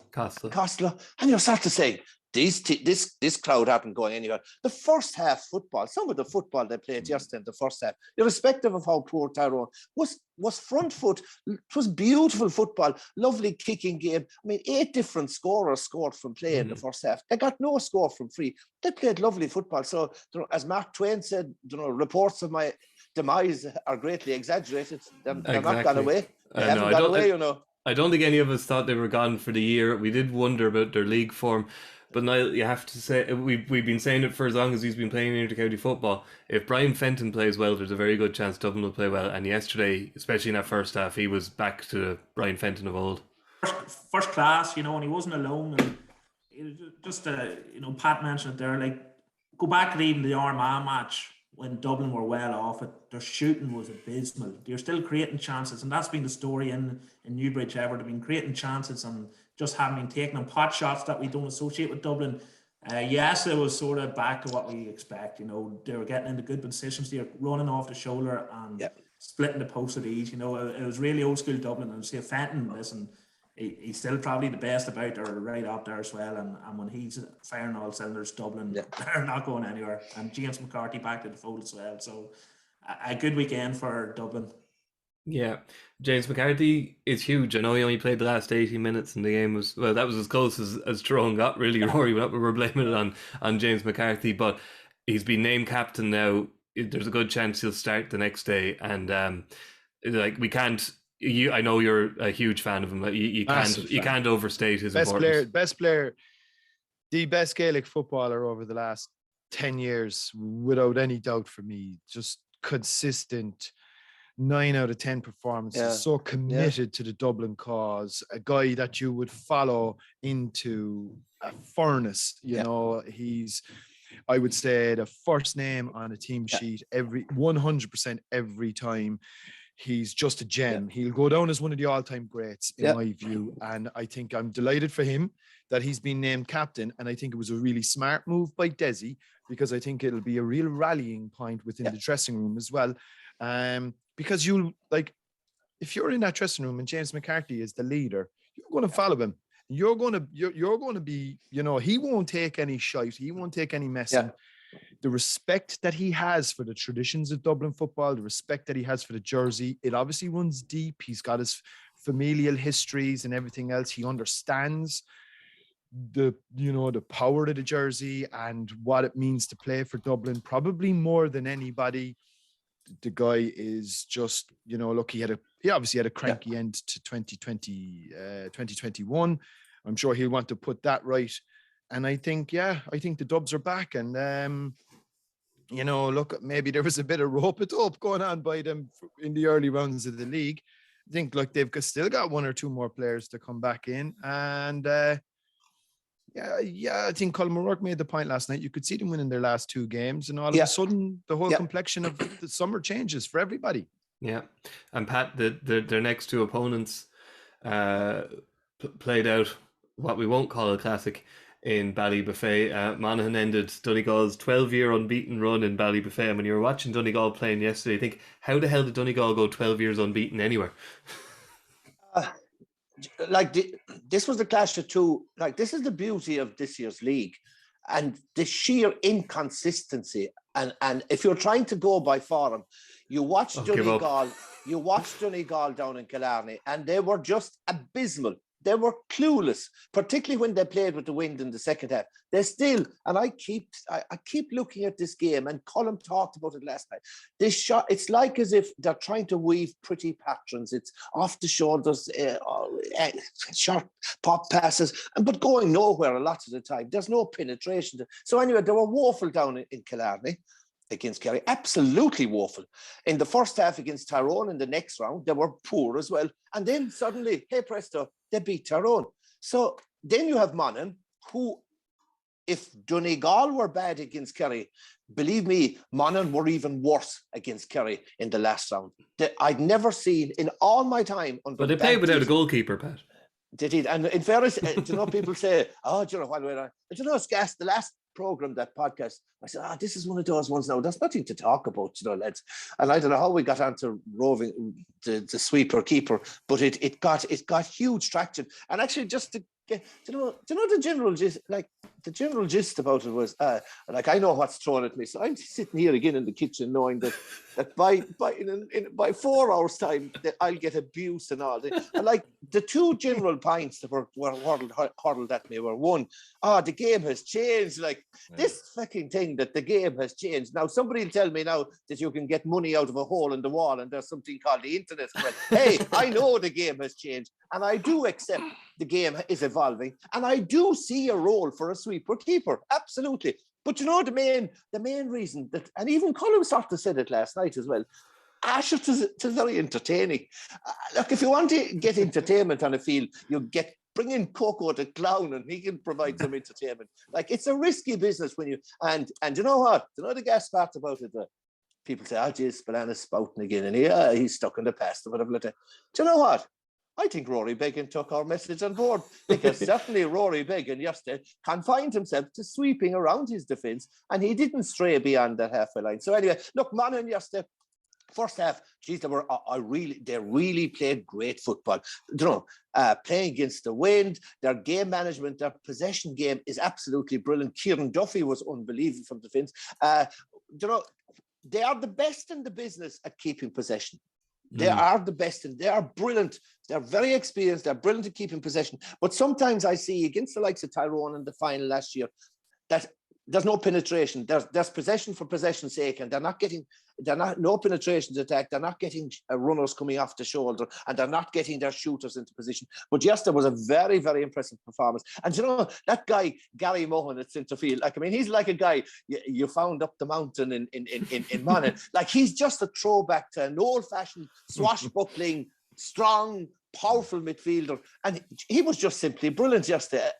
F: And you start to say, this crowd aren't going anywhere. The first half football, some of the football they played yesterday in the first half, irrespective of how poor Tyrone was front foot. It was beautiful football, lovely kicking game. 8 different scorers scored from play in the first half. They got no score from free. They played lovely football. So, as Mark Twain said, reports of my demise are greatly exaggerated. They're not gone away. They haven't gone away,
D: I don't think any of us thought they were gone for the year. We did wonder about their league form. But Niall, you have to say, we've been saying it for as long as he's been playing inter-county football. If Brian Fenton plays well, there's a very good chance Dublin will play well. And yesterday, especially in that first half, he was back to the Brian Fenton of old.
G: First class, and he wasn't alone. And it was just, Pat mentioned it there, go back to even the Armagh match when Dublin were well off it. Their shooting was abysmal. They're still creating chances, and that's been the story in Newbridge ever. They've been creating chances and just haven't been taking them. Pot shots that we don't associate with Dublin. Yes, it was sort of back to what we expect. They were getting into good positions. They were running off the shoulder and splitting the post at ease. It was really old school Dublin. And say Fenton, listen, he's still probably the best about there, right up there as well. And when he's firing all cylinders, Dublin, they're not going anywhere. And James McCarthy back to the fold as well. So a good weekend for Dublin.
D: Yeah, James McCarthy is huge. I know he only played the last 80 minutes and the game was, well, that was as close as Tyrone got, really, Rory. We're blaming it on James McCarthy, but he's been named captain now. There's a good chance he'll start the next day. And we can't, I know you're a huge fan of him. You can't overstate his importance.
E: Best player, the best Gaelic footballer over the last 10 years, without any doubt for me. Just consistent 9 out of 10 performances, so committed to the Dublin cause, a guy that you would follow into a furnace. You know, he's, I would say, the first name on a team sheet 100% every time. He's just a gem. He'll go down as one of the all-time greats in my view. And I think I'm delighted for him that he's been named captain. And I think it was a really smart move by Desi, because I think it'll be a real rallying point within the dressing room as well. Because if you're in that dressing room and James McCarthy is the leader, you're going to follow him. You're going to be, he won't take any shite. He won't take any messing. The respect that he has for the traditions of Dublin football, the respect that he has for the jersey, it obviously runs deep. He's got his familial histories and everything else. He understands the power of the jersey and what it means to play for Dublin, probably more than anybody. The guy is just, look, he obviously had a cranky end to 2021. I'm sure he'll want to put that right. And I think the Dubs are back. And, look, maybe there was a bit of rope-a-dope going on by them in the early rounds of the league. I think, they've still got 1 or 2 more players to come back in. And, I think Colin O'Rourke made the point last night. You could see them winning their last 2 games, and all of a sudden, the whole complexion of the summer changes for everybody. Yeah,
D: and Pat, their next 2 opponents played out what we won't call a classic in Ballybuffet. Monaghan ended Donegal's 12-year unbeaten run in Ballybuffet. And when you were watching Donegal playing yesterday, I think, how the hell did Donegal go 12 years unbeaten anywhere?
F: This was the clash of 2. This is the beauty of this year's league, and the sheer inconsistency. And if you're trying to go by form, you watch Donegal down in Kildare, and they were just abysmal. They were clueless, particularly when they played with the wind in the second half. They're still, and I keep looking at this game, and Colin talked about it last night. This shot, it's like as if they're trying to weave pretty patterns. It's off the shoulders, short pop passes, but going nowhere a lot of the time. There's no penetration. So anyway, they were woeful down in Kildare against Kerry, absolutely woeful. In the first half against Tyrone, in the next round, they were poor as well. And then suddenly, hey presto, they beat Tyrone. So then you have Monaghan, who, if Donegal were bad against Kerry, believe me, Monaghan were even worse against Kerry in the last round. I'd never seen in all my time.
D: But they played without a goalkeeper, Pat.
F: They did. And in fairness, people say, it's gas, the last program, that podcast, I said, this is one of those ones now. There's nothing to talk about, lads. And I don't know how we got onto roving the sweeper keeper, but it got huge traction. And actually, just to get, the general gist, the general gist about it was, I know what's thrown at me. So I'm sitting here again in the kitchen, knowing that by 4 hours time, that I'll get abuse and all. And the 2 general points that were hurled at me were, one, the game has changed. This fucking thing that the game has changed. Now, somebody will tell me now that you can get money out of a hole in the wall and there's something called the internet. Well, hey, I know the game has changed, and I do accept the game is evolving, and I do see a role for a sweeper keeper, absolutely. But the main reason that, and even Colin sort of said it last night as well, it is very entertaining. Look, if you want to get entertainment on a field, bring in Coco the clown, and he can provide some entertainment. It's a risky business when you, and you know what? The gas part about it, people say, geez, Spillane is spouting again, and he's stuck in the past or whatever. Do you know what? I think Rory Beggan took our message on board, because certainly Rory Beggan yesterday confined himself to sweeping around his defence, and he didn't stray beyond that halfway line. So anyway, look, Monaghan yesterday, first half, geez, they really played great football. You know, playing against the wind, their game management, their possession game is absolutely brilliant. Kieran Duffy was unbelievable from defence. You know, they are the best in the business at keeping possession. They are the best, and they are brilliant. They're very experienced. They're brilliant at keeping possession. But sometimes I see against the likes of Tyrone in the final last year that there's no penetration. There's possession for possession's sake, and no penetration attack. They're not getting runners coming off the shoulder, and they're not getting their shooters into position. But yes, there was a very, very impressive performance. And you know, that guy, Gary Mohan at centre field, like, I mean, he's like a guy you found up the mountain in Monaghan. Like, he's just a throwback to an old-fashioned, swashbuckling, strong, powerful midfielder, and he was just simply brilliant yesterday.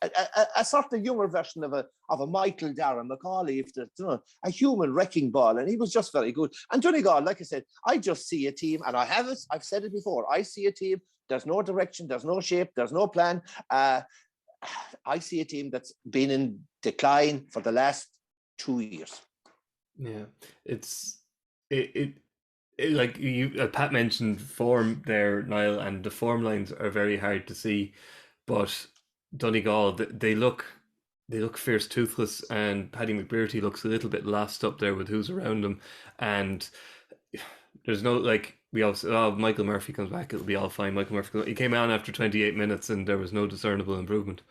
F: A sort of younger version of a Michael Darren McCauley, if you know, a human wrecking ball, and he was just very good. And Donegal, like I said, I just see a team, and I've said it before, I see a team, there's no direction, there's no shape, there's no plan. I see a team that's been in decline for the last 2 years.
D: Yeah, like you, Pat mentioned form there, Niall, and the form lines are very hard to see. But Donegal, they look fierce, toothless, and Paddy McBrearty looks a little bit lost up there with who's around him. And there's no, like, we also, Michael Murphy comes back, it'll be all fine. Michael Murphy, he came on after 28 minutes, and there was no discernible improvement.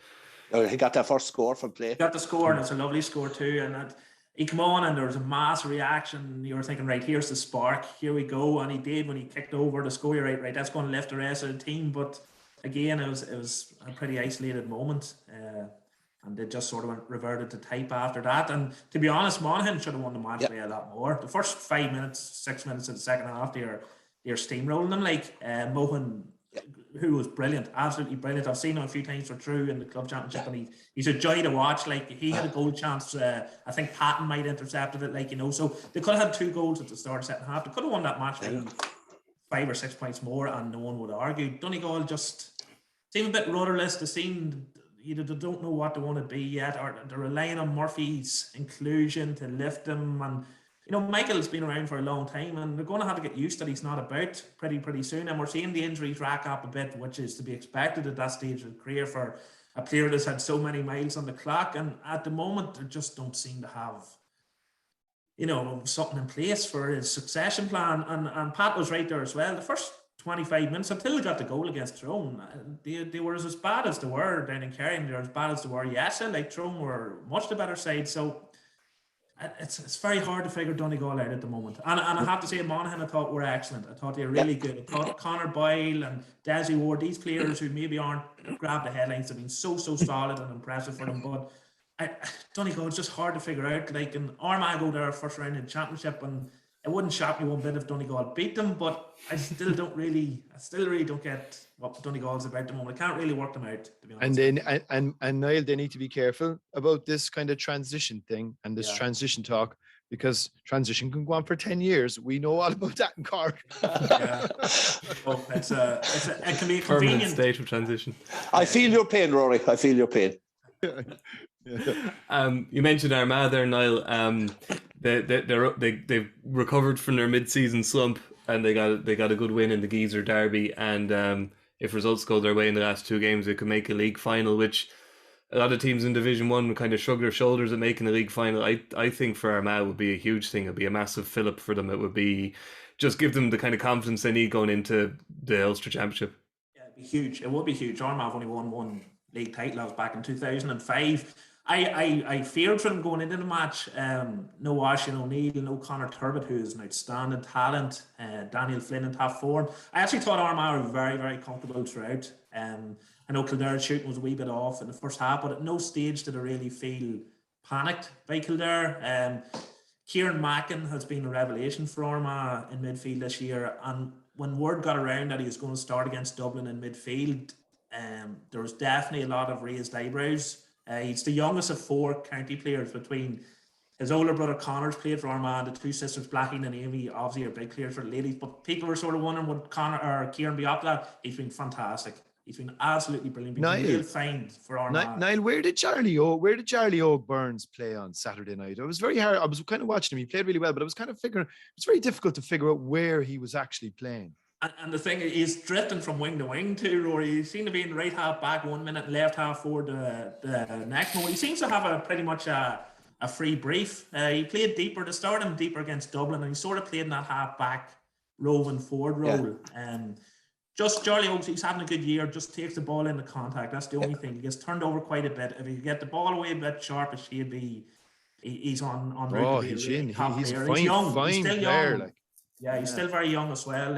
F: Oh, he got that first score from play.
G: He got the score, and it's a lovely score too. And he came on, and there was a mass reaction. You were thinking, right, here's the spark, here we go. And he did when he kicked over the score. You're right, that's going to lift the rest of the team. But again, it was a pretty isolated moment, and they just sort of reverted to type after that. And to be honest, Monaghan should have won the match by a lot more. The first 5 minutes, 6 minutes of the second half, they're steamrolling them. Like Mohan, who was brilliant, absolutely brilliant. I've seen him a few times for True in the club championship, and he's a joy to watch. Like, he had a goal chance. I think Patton might have intercepted it. Like, you know, so they could have had 2 goals at the start of the second half. They could have won that match by 5 or 6 points more, and no one would argue. Donegal just seem a bit rudderless. They seem either they don't know what they want to be yet, or they're relying on Murphy's inclusion to lift them. And you know, Michael's been around for a long time, and they're going to have to get used that he's not about pretty soon. And we're seeing the injuries rack up a bit, which is to be expected at that stage of the career for a player that's had so many miles on the clock. And at the moment, they just don't seem to have, you know, something in place for his succession plan. And Pat was right there as well. The first 25 minutes, until we got the goal against Tyrone, they were as bad as they were down in Kerry, and they were as bad as they were yesterday. Like, Tyrone were much the better side. So it's very hard to figure Donegal out at the moment. And I have to say, Monaghan, I thought were excellent. I thought they were really good. I thought Conor Boyle and Desi Ward, these players who maybe aren't grabbed the headlines, have been so solid and impressive for them. But Donegal is just hard to figure out. Like, in Armagh go their first round in the championship, and it wouldn't shock me one bit if Donegal beat them, but I still really don't get what Donegal's about at the moment. I can't really work them out, to be honest.
E: And then and Niall, they need to be careful about this kind of transition thing and this transition talk, because transition can go on for 10 years. We know all about that in Cork.
G: Yeah. Oh, it can be a
D: permanent state of transition.
F: I feel your pain, Rory. I feel your pain.
D: You mentioned Armagh there, Niall. They've recovered from their mid-season slump, and they got a good win in the Geezer Derby. And if results go their way in the last 2 games, they could make a league final, which a lot of teams in Division 1 would kind of shrug their shoulders at making a league final. I think for Armagh would be a huge thing. It'd be a massive fill-up for them. It would be just give them the kind of confidence they need going into the Ulster Championship.
G: Yeah, it'd be huge. It would be huge. Armagh have only won 1 league title. That was back in 2005. I feared for them going into the match. No Oisin O'Neill, no Conor Turbot, who is an outstanding talent. Daniel Flynn in top form. I actually thought Armagh were very, very comfortable throughout. I know Kildare's shooting was a wee bit off in the first half, but at no stage did I really feel panicked by Kildare. Kieran Mackin has been a revelation for Armagh in midfield this year, and when word got around that he was going to start against Dublin in midfield, there was definitely a lot of raised eyebrows. He's the youngest of 4 county players, between his older brother Connor's played for Armagh, and the 2 sisters Blackie and Amy obviously are big players for the ladies. But people were sort of wondering, would Connor or Kieran be up that? He's been fantastic. He's been absolutely brilliant. He's
E: Niall.
G: been a real find for Armagh.
E: Niall, where did Charlie O'Byrnes play on Saturday night? It was very hard. I was kind of watching him. He played really well, but I was kind of figuring, it's very difficult to figure out where he was actually playing.
G: And the thing is, he's drifting from wing to wing too, Rory. He seemed to be in right half back 1 minute, left half forward the next one. He seems to have a pretty much a free brief. He played deeper to start him deeper against Dublin, and he sort of played in that half back roving forward role. Just Charlie Oakes, he's having a good year, just takes the ball into contact. That's the only thing. He gets turned over quite a bit. If he could get the ball away a bit sharpish, he's on route to be
E: he's
G: a
E: in.
G: top
E: He's
G: player.
E: fine,
G: He's young.
E: fine
G: He's still
E: player.
G: young.
E: Like.
G: Yeah, he's still very young as well.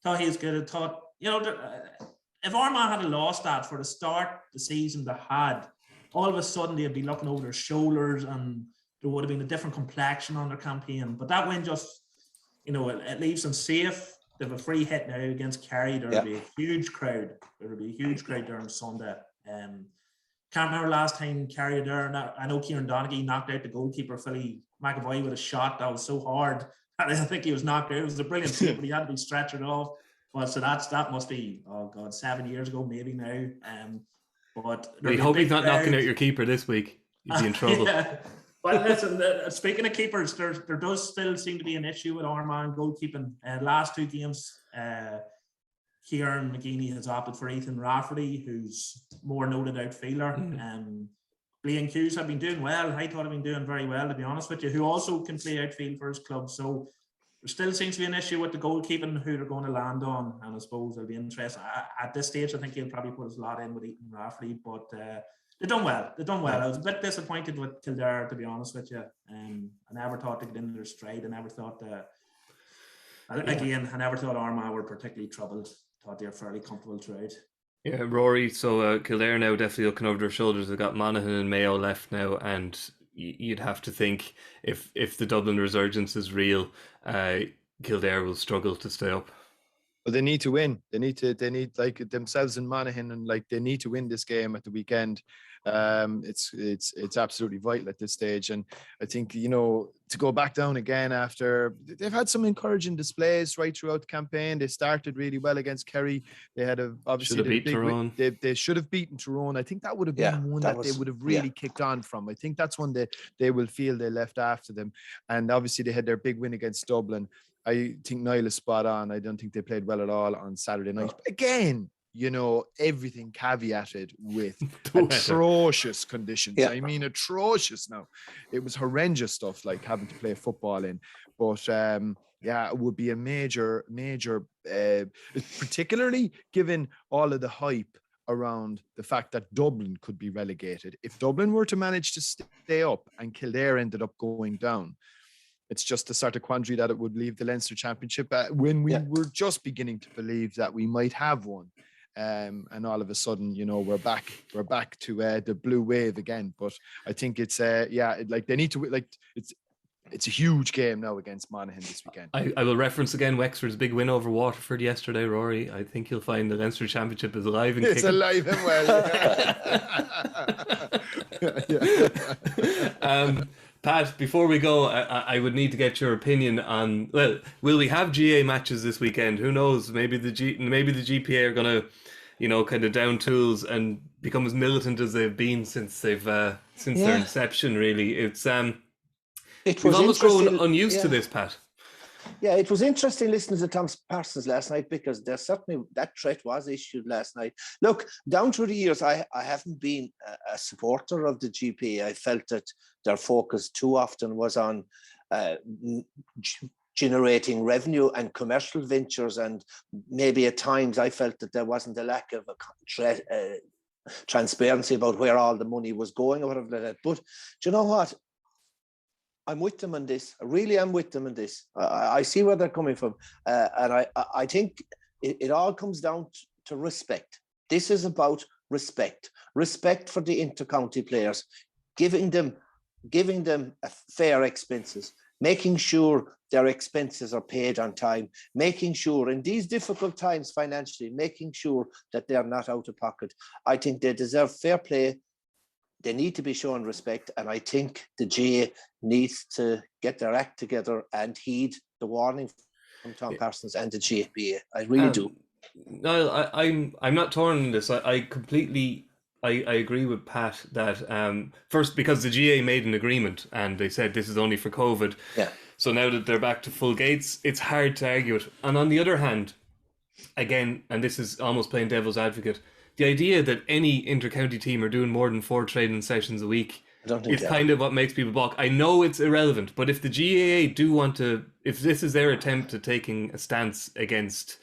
G: Thought he was good. I thought, if Armagh had lost that for the start the season they had, all of a sudden they'd be looking over their shoulders and there would have been a different complexion on their campaign. But that win just, it leaves them safe. They have a free hit now against Kerry. There'll be a huge crowd. There'll be a huge crowd there on Sunday. Can't remember last time Kerry were there. I know Kieran Donaghy knocked out the goalkeeper, Philly McAvoy, with a shot that was so hard. I think he was knocked out. It was a brilliant save, but he had to be stretchered off. But so that must be 7 years ago maybe now. But
D: we hope he's not knocking out your keeper this week. You'd be in trouble.
G: Yeah. Well, listen. Speaking of keepers, there does still seem to be an issue with Armagh and goalkeeping. Last 2 games, Kieran McGeeney has opted for Ethan Rafferty, who's more noted outfielder. Liam Hughes have been doing well. I thought he'd been doing very well, to be honest with you, who also can play outfield for his club. So there still seems to be an issue with the goalkeeping, who they're going to land on. And I suppose it'll be interesting. At this stage, I think he'll probably put his lot in with Ethan Rafferty. But they've done well. I was a bit disappointed with Kildare, to be honest with you. I never thought they'd get into their stride. I never thought I never thought Armagh were particularly troubled. Thought they were fairly comfortable throughout.
D: Yeah, Rory. So Kildare now definitely looking over their shoulders. They've got Monaghan and Mayo left now, and you'd have to think if the Dublin resurgence is real, Kildare will struggle to stay up.
E: Well, they need to win. They need like themselves and Monaghan, and like they need to win this game at the weekend. It's absolutely vital at this stage, and I think to go back down again after they've had some encouraging displays right throughout the campaign. They started really well against Kerry. They had
D: Tyrone.
E: They should have beaten Tyrone. I think that would have been one that they would have really kicked on from. I think that's one they will feel they left after them, and obviously they had their big win against Dublin. I think Niall is spot on. I don't think they played well at all on Saturday night. Again, everything caveated with atrocious conditions. I mean, atrocious now. It was horrendous stuff, like having to play football in. But it would be a major, particularly given all of the hype around the fact that Dublin could be relegated. If Dublin were to manage to stay up and Kildare ended up going down, it's just the sort of quandary that it would leave the Leinster Championship when we were just beginning to believe that we might have one. And all of a sudden, we're back to the blue wave again. But I think it's they need to it's a huge game now against Monaghan this weekend.
D: I will reference again Wexford's big win over Waterford yesterday, Rory. I think you'll find the Leinster Championship is alive and kicking.
E: It's alive and
D: well. Pat, before we go, I would need to get your opinion on. Well, will we have GAA matches this weekend? Who knows? Maybe the GPA are gonna, kind of down tools and become as militant as they've been since their inception. Really, we've almost grown unused to this, Pat.
F: Yeah, it was interesting listening to Tom Parsons last night, because there's certainly that threat was issued last night. Look, down through the years, I haven't been a supporter of the GPA. I felt that their focus too often was on generating revenue and commercial ventures, and maybe at times I felt that there wasn't a lack of transparency about where all the money was going or whatever like that. But do you know what? I'm with them on this. I really am with them on this. I see where they're coming from. And I think it all comes down to respect. This is about respect. Respect for the inter-county players, giving them fair expenses, making sure their expenses are paid on time, making sure in these difficult times financially, making sure that they're not out of pocket. I think they deserve fair play. They need to be shown respect, and I think the GAA needs to get their act together and heed the warning from Tom Parsons and the GPA. I really do.
D: No, I'm not torn on this. I completely I agree with Pat that first, because the GA made an agreement and they said this is only for COVID.
F: Yeah.
D: So now that they're back to full gates, it's hard to argue it. And on the other hand, again, and this is almost playing devil's advocate, the idea that any inter-county team are doing more than 4 training sessions a week is kind of what makes people balk. I know it's irrelevant, but if the GAA do want to, if this is their attempt at taking a stance against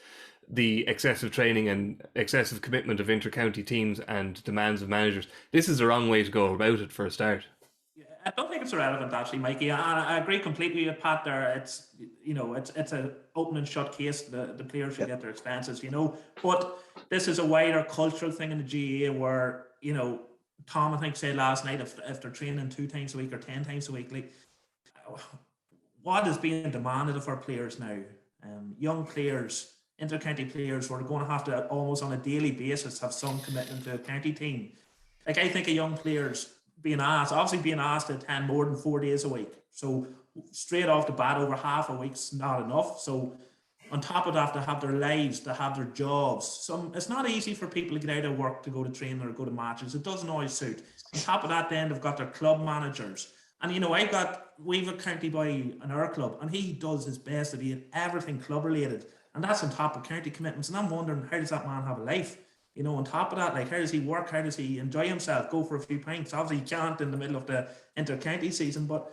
D: the excessive training and excessive commitment of inter-county teams and demands of managers, this is the wrong way to go about it for a start.
G: I don't think it's irrelevant, actually, Mikey. I agree completely with Pat there. It's, you know, it's an open and shut case. The players should get their expenses, you know. But this is a wider cultural thing in the GAA where, you know, Tom, I think, said last night, if they're training 2 times a week or 10 times a week, like, what is being demanded of our players now? Young players, inter-county players, who are going to have to almost on a daily basis have some commitment to a county team. Like, I think of young players being asked to attend more than 4 days a week. So straight off the bat, over half a week's not enough. So on top of that, to have their lives, to have their jobs. It's not easy for people to get out of work to go to training or go to matches. It doesn't always suit. On top of that, then they've got their club managers. And, you know, we've a county boy in our club, and he does his best to be everything club related. And that's on top of county commitments. And I'm wondering, how does that man have a life? You know, on top of that, like, how does he work? How does he enjoy himself? Go for a few pints? Obviously, he can't in the middle of the inter-county season, but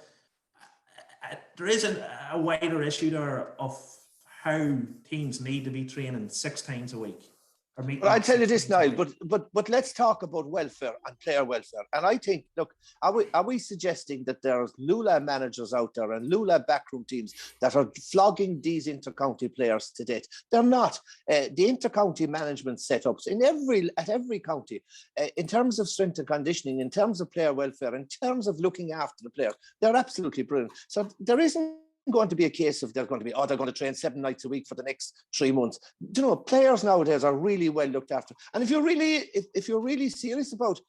G: there is a wider issue there of how teams need to be training 6 times a week.
F: Well, I'll tell you this, Niall, but let's talk about welfare and player welfare. And I think, look, are we suggesting that there's Lula managers out there and Lula backroom teams that are flogging these inter-county players to death? They're not. The inter-county management setups at every county, in terms of strength and conditioning, in terms of player welfare, in terms of looking after the players, they're absolutely brilliant. So there isn't going to be a case of they're going to train 7 nights a week for the next 3 months. You know, players nowadays are really well looked after. And if you're really serious about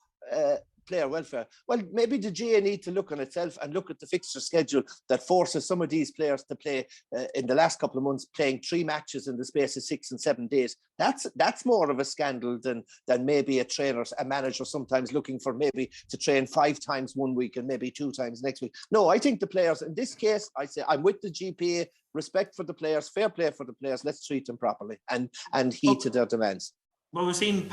F: player welfare, well, maybe the GA need to look on itself and look at the fixture schedule that forces some of these players to play in the last couple of months, playing 3 matches in the space of 6 and 7 days. That's more of a scandal than maybe a manager sometimes looking for maybe to train 5 times one week and maybe 2 times next week. No, I think the players in this case, I say I'm with the GPA. Respect for the players, fair play for the players. Let's treat them properly and heed to their demands.
G: Well, we've seen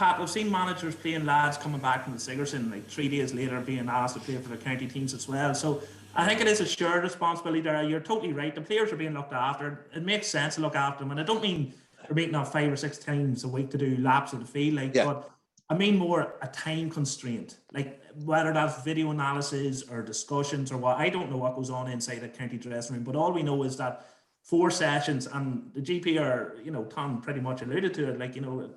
G: managers playing lads coming back from the Sigerson, like 3 days later being asked to play for the county teams as well. So I think it is a shared responsibility there. You're totally right. The players are being looked after. It makes sense to look after them. And I don't mean they're meeting up 5 or 6 times a week to do laps of the field, but I mean more a time constraint. Like whether that's video analysis or discussions or what, I don't know what goes on inside a county dressing room, but all we know is that 4 sessions, and the GP are, you know, Tom pretty much alluded to it, like, you know,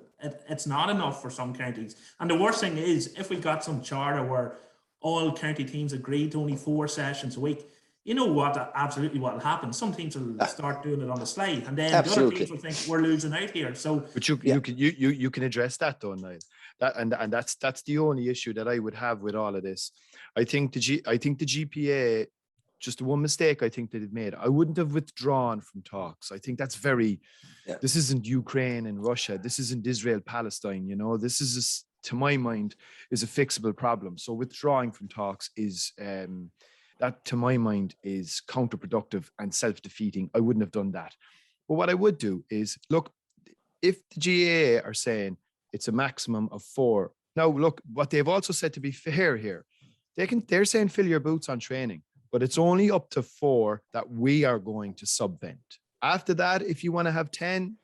G: it's not enough for some counties. And the worst thing is, if we got some charter where all county teams agreed to only 4 sessions a week, you know what, absolutely what will happen. Some teams will start doing it on the slide, and then the other teams will think we're losing out here. So,
E: but you can address that though, Niall. And that's the only issue that I would have with all of this. I think the GPA, just one mistake I think that it made. I wouldn't have withdrawn from talks. I think that's this isn't Ukraine and Russia. This isn't Israel, Palestine, you know, this is, to my mind, is a fixable problem. So withdrawing from talks is, that to my mind is counterproductive and self-defeating. I wouldn't have done that. But what I would do is, look, if the GAA are saying it's a maximum of 4. Now, look, what they've also said, to be fair here, they're saying fill your boots on training. But it's only up to 4 that we are going to subvent. After that, if you want to have 10,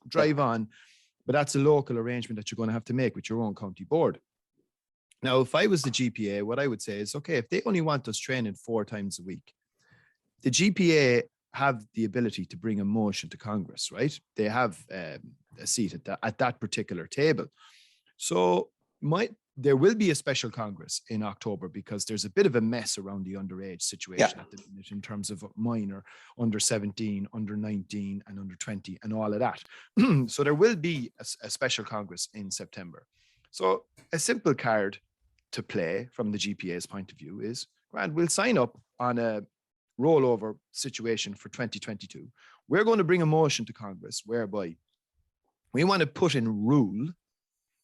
E: drive on. But that's a local arrangement that you're going to have to make with your own county board. Now, if I was the GPA, what I would say is, okay, if they only want us training 4 times a week, the GPA have the ability to bring a motion to Congress, right? They have a seat at that particular table. So there will be a special Congress in October because there's a bit of a mess around the underage situation at the minute in terms of minor, under 17, under 19 and under 20 and all of that. So there will be a special Congress in September. So a simple card to play from the GPA's point of view is, grand, we'll sign up on a rollover situation for 2022. We're going to bring a motion to Congress whereby We want to put in rule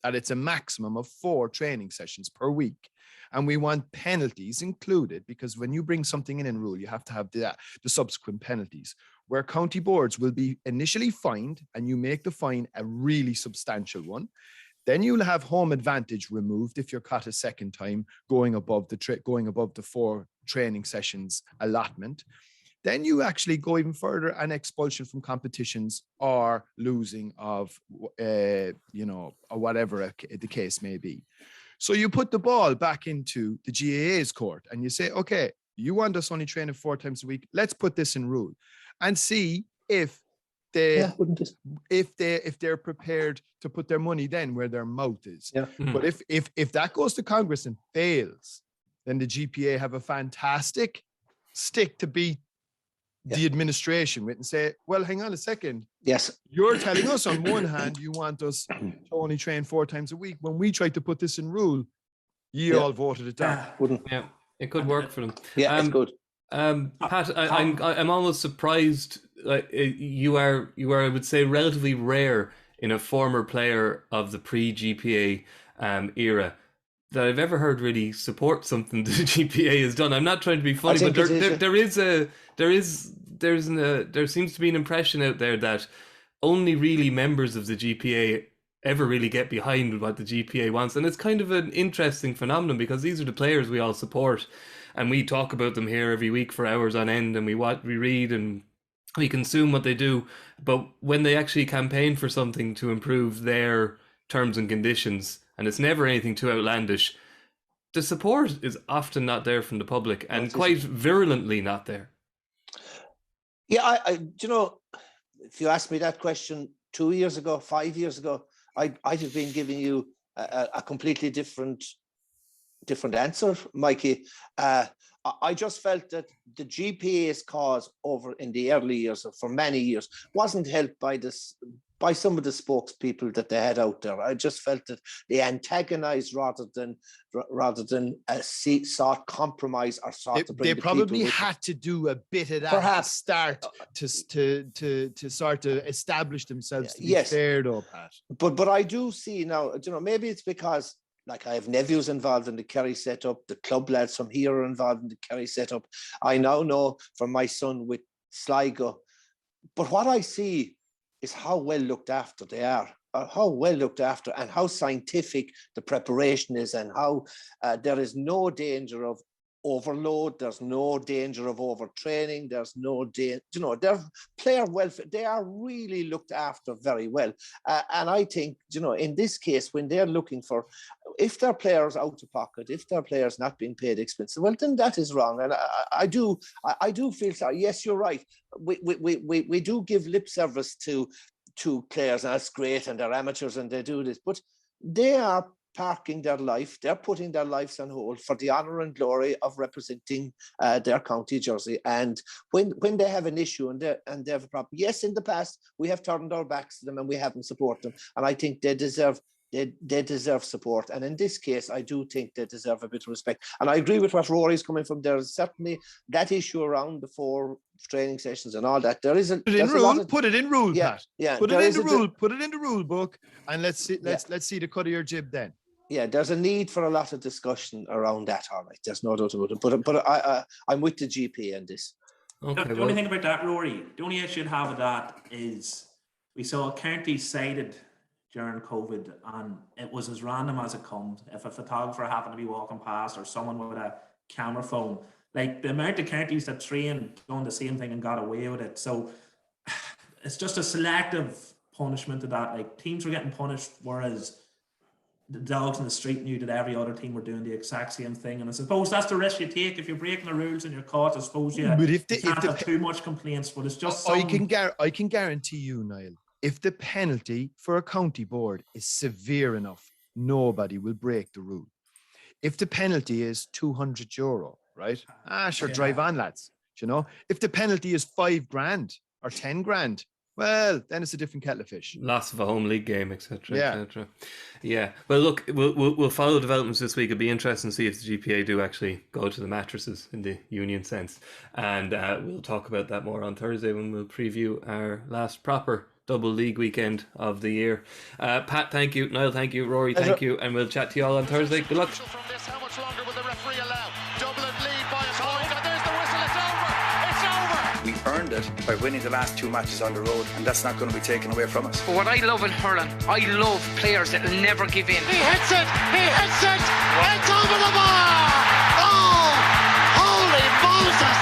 E: that it's a maximum of 4 training sessions per week. And we want penalties included, because when you bring something in rule, you have to have the subsequent penalties, where county boards will be initially fined, and you make the fine a really substantial one. Then you'll have home advantage removed if you're caught a second time going above the 4 training sessions allotment. Then you actually go even further, an expulsion from competitions or losing of, or whatever the case may be. So you put the ball back into the GAA's court and you say, okay, you want us only training 4 times a week. Let's put this in rule and see if they're prepared to put their money then where their mouth is.
F: Yeah.
E: But if that goes to Congress and fails, then the GPA have a fantastic stick to beat the administration with and say, well, hang on a second.
F: Yes.
E: You're telling us on one hand, you want us to only train 4 times a week. When we tried to put this in rule, all voted it down.
D: Yeah, it could work for them.
F: Yeah, it's good.
D: Pat, I'm almost surprised. Like you are, I would say, relatively rare in a former player of the pre-GPA era that I've ever heard really support something the GPA has done. I'm not trying to be funny, but there seems to be an impression out there that only really members of the GPA ever really get behind what the GPA wants, and it's kind of an interesting phenomenon because these are the players we all support, and we talk about them here every week for hours on end, and we read and we consume what they do. But when they actually campaign for something to improve their terms and conditions, and it's never anything too outlandish, the support is often not there from the public, and quite virulently not there.
F: Yeah, I if you asked me that question 2 years ago, 5 years ago, I'd have been giving you a completely different answer, Mikey. I just felt that the GPA's cause over in the early years, for many years, wasn't helped by some of the spokespeople that they had out there. I just felt that they antagonized rather than sought compromise or sought to bring. They
E: probably had to do a bit of that perhaps start to sort of establish themselves to be fair, though, Pat.
F: But I do see now. Maybe it's because, like, I have nephews involved in the Kerry setup. The club lads from here are involved in the Kerry setup. I now know from my son with Sligo. But what I see is how well looked after they are, how well looked after, and how scientific the preparation is, and how there is no danger of overload, there's no danger of overtraining, there's no danger, their player welfare, they are really looked after very well. And I think, in this case, when they're looking for, if their players out of pocket, if their players not being paid expenses, well, then that is wrong. And I do feel sorry. Yes, you're right. We do give lip service to players, and that's great, and they're amateurs and they do this, but they are parking their life, they're putting their lives on hold for the honour and glory of representing their county jersey. And when they have an issue and they have a problem, yes, in the past we have turned our backs to them and we haven't supported them, and I think they deserve support. And in this case, I do think they deserve a bit of respect. And I agree with what Rory's coming from. There's certainly that issue around the 4 training sessions and all that. There is
E: put it in rule, Pat. Yeah, put it in the rule. Put it in the rule book, and let's see the cut of your jib then.
F: Yeah, there's a need for a lot of discussion around that. All right, there's no doubt about it. But I'm with the GP in this.
G: Okay, the only thing about that, Rory, the only issue I'd have with that is we saw County cited during COVID, and it was as random as it comes. If a photographer happened to be walking past, or someone with a camera phone, like the amount of counties that train doing the same thing and got away with it. So it's just a selective punishment of that. Like, teams were getting punished, whereas the dogs in the street knew that every other team were doing the exact same thing. And I suppose that's the risk you take if you're breaking the rules and you're caught. I suppose you can't have too much complaints, but it's just
E: I can guarantee you, Niall, if the penalty for a county board is severe enough, nobody will break the rule. If the penalty is €200, right? Drive on, lads. If the penalty is $5,000 or $10,000, well, then it's a different kettle of fish.
D: Loss of a home league game, etc. etc. Yeah. Well, look, we'll follow developments this week. It'll be interesting to see if the GPA do actually go to the mattresses in the union sense, and we'll talk about that more on Thursday when we'll preview our last proper double league weekend of the year. Pat, thank you. Niall, thank you. Rory, thank you. And we'll chat to you all on Thursday. Good luck.
A: From this, how much longer will the referee allow? Dublin lead by a point, and there's the whistle. It's over. It's over.
B: We earned it by winning the last 2 matches on the road, and that's not going to be taken away from us.
C: But what I love in hurling, I love players that will never give in.
A: He hits it. He hits it. It's over the bar. Oh, holy Moses.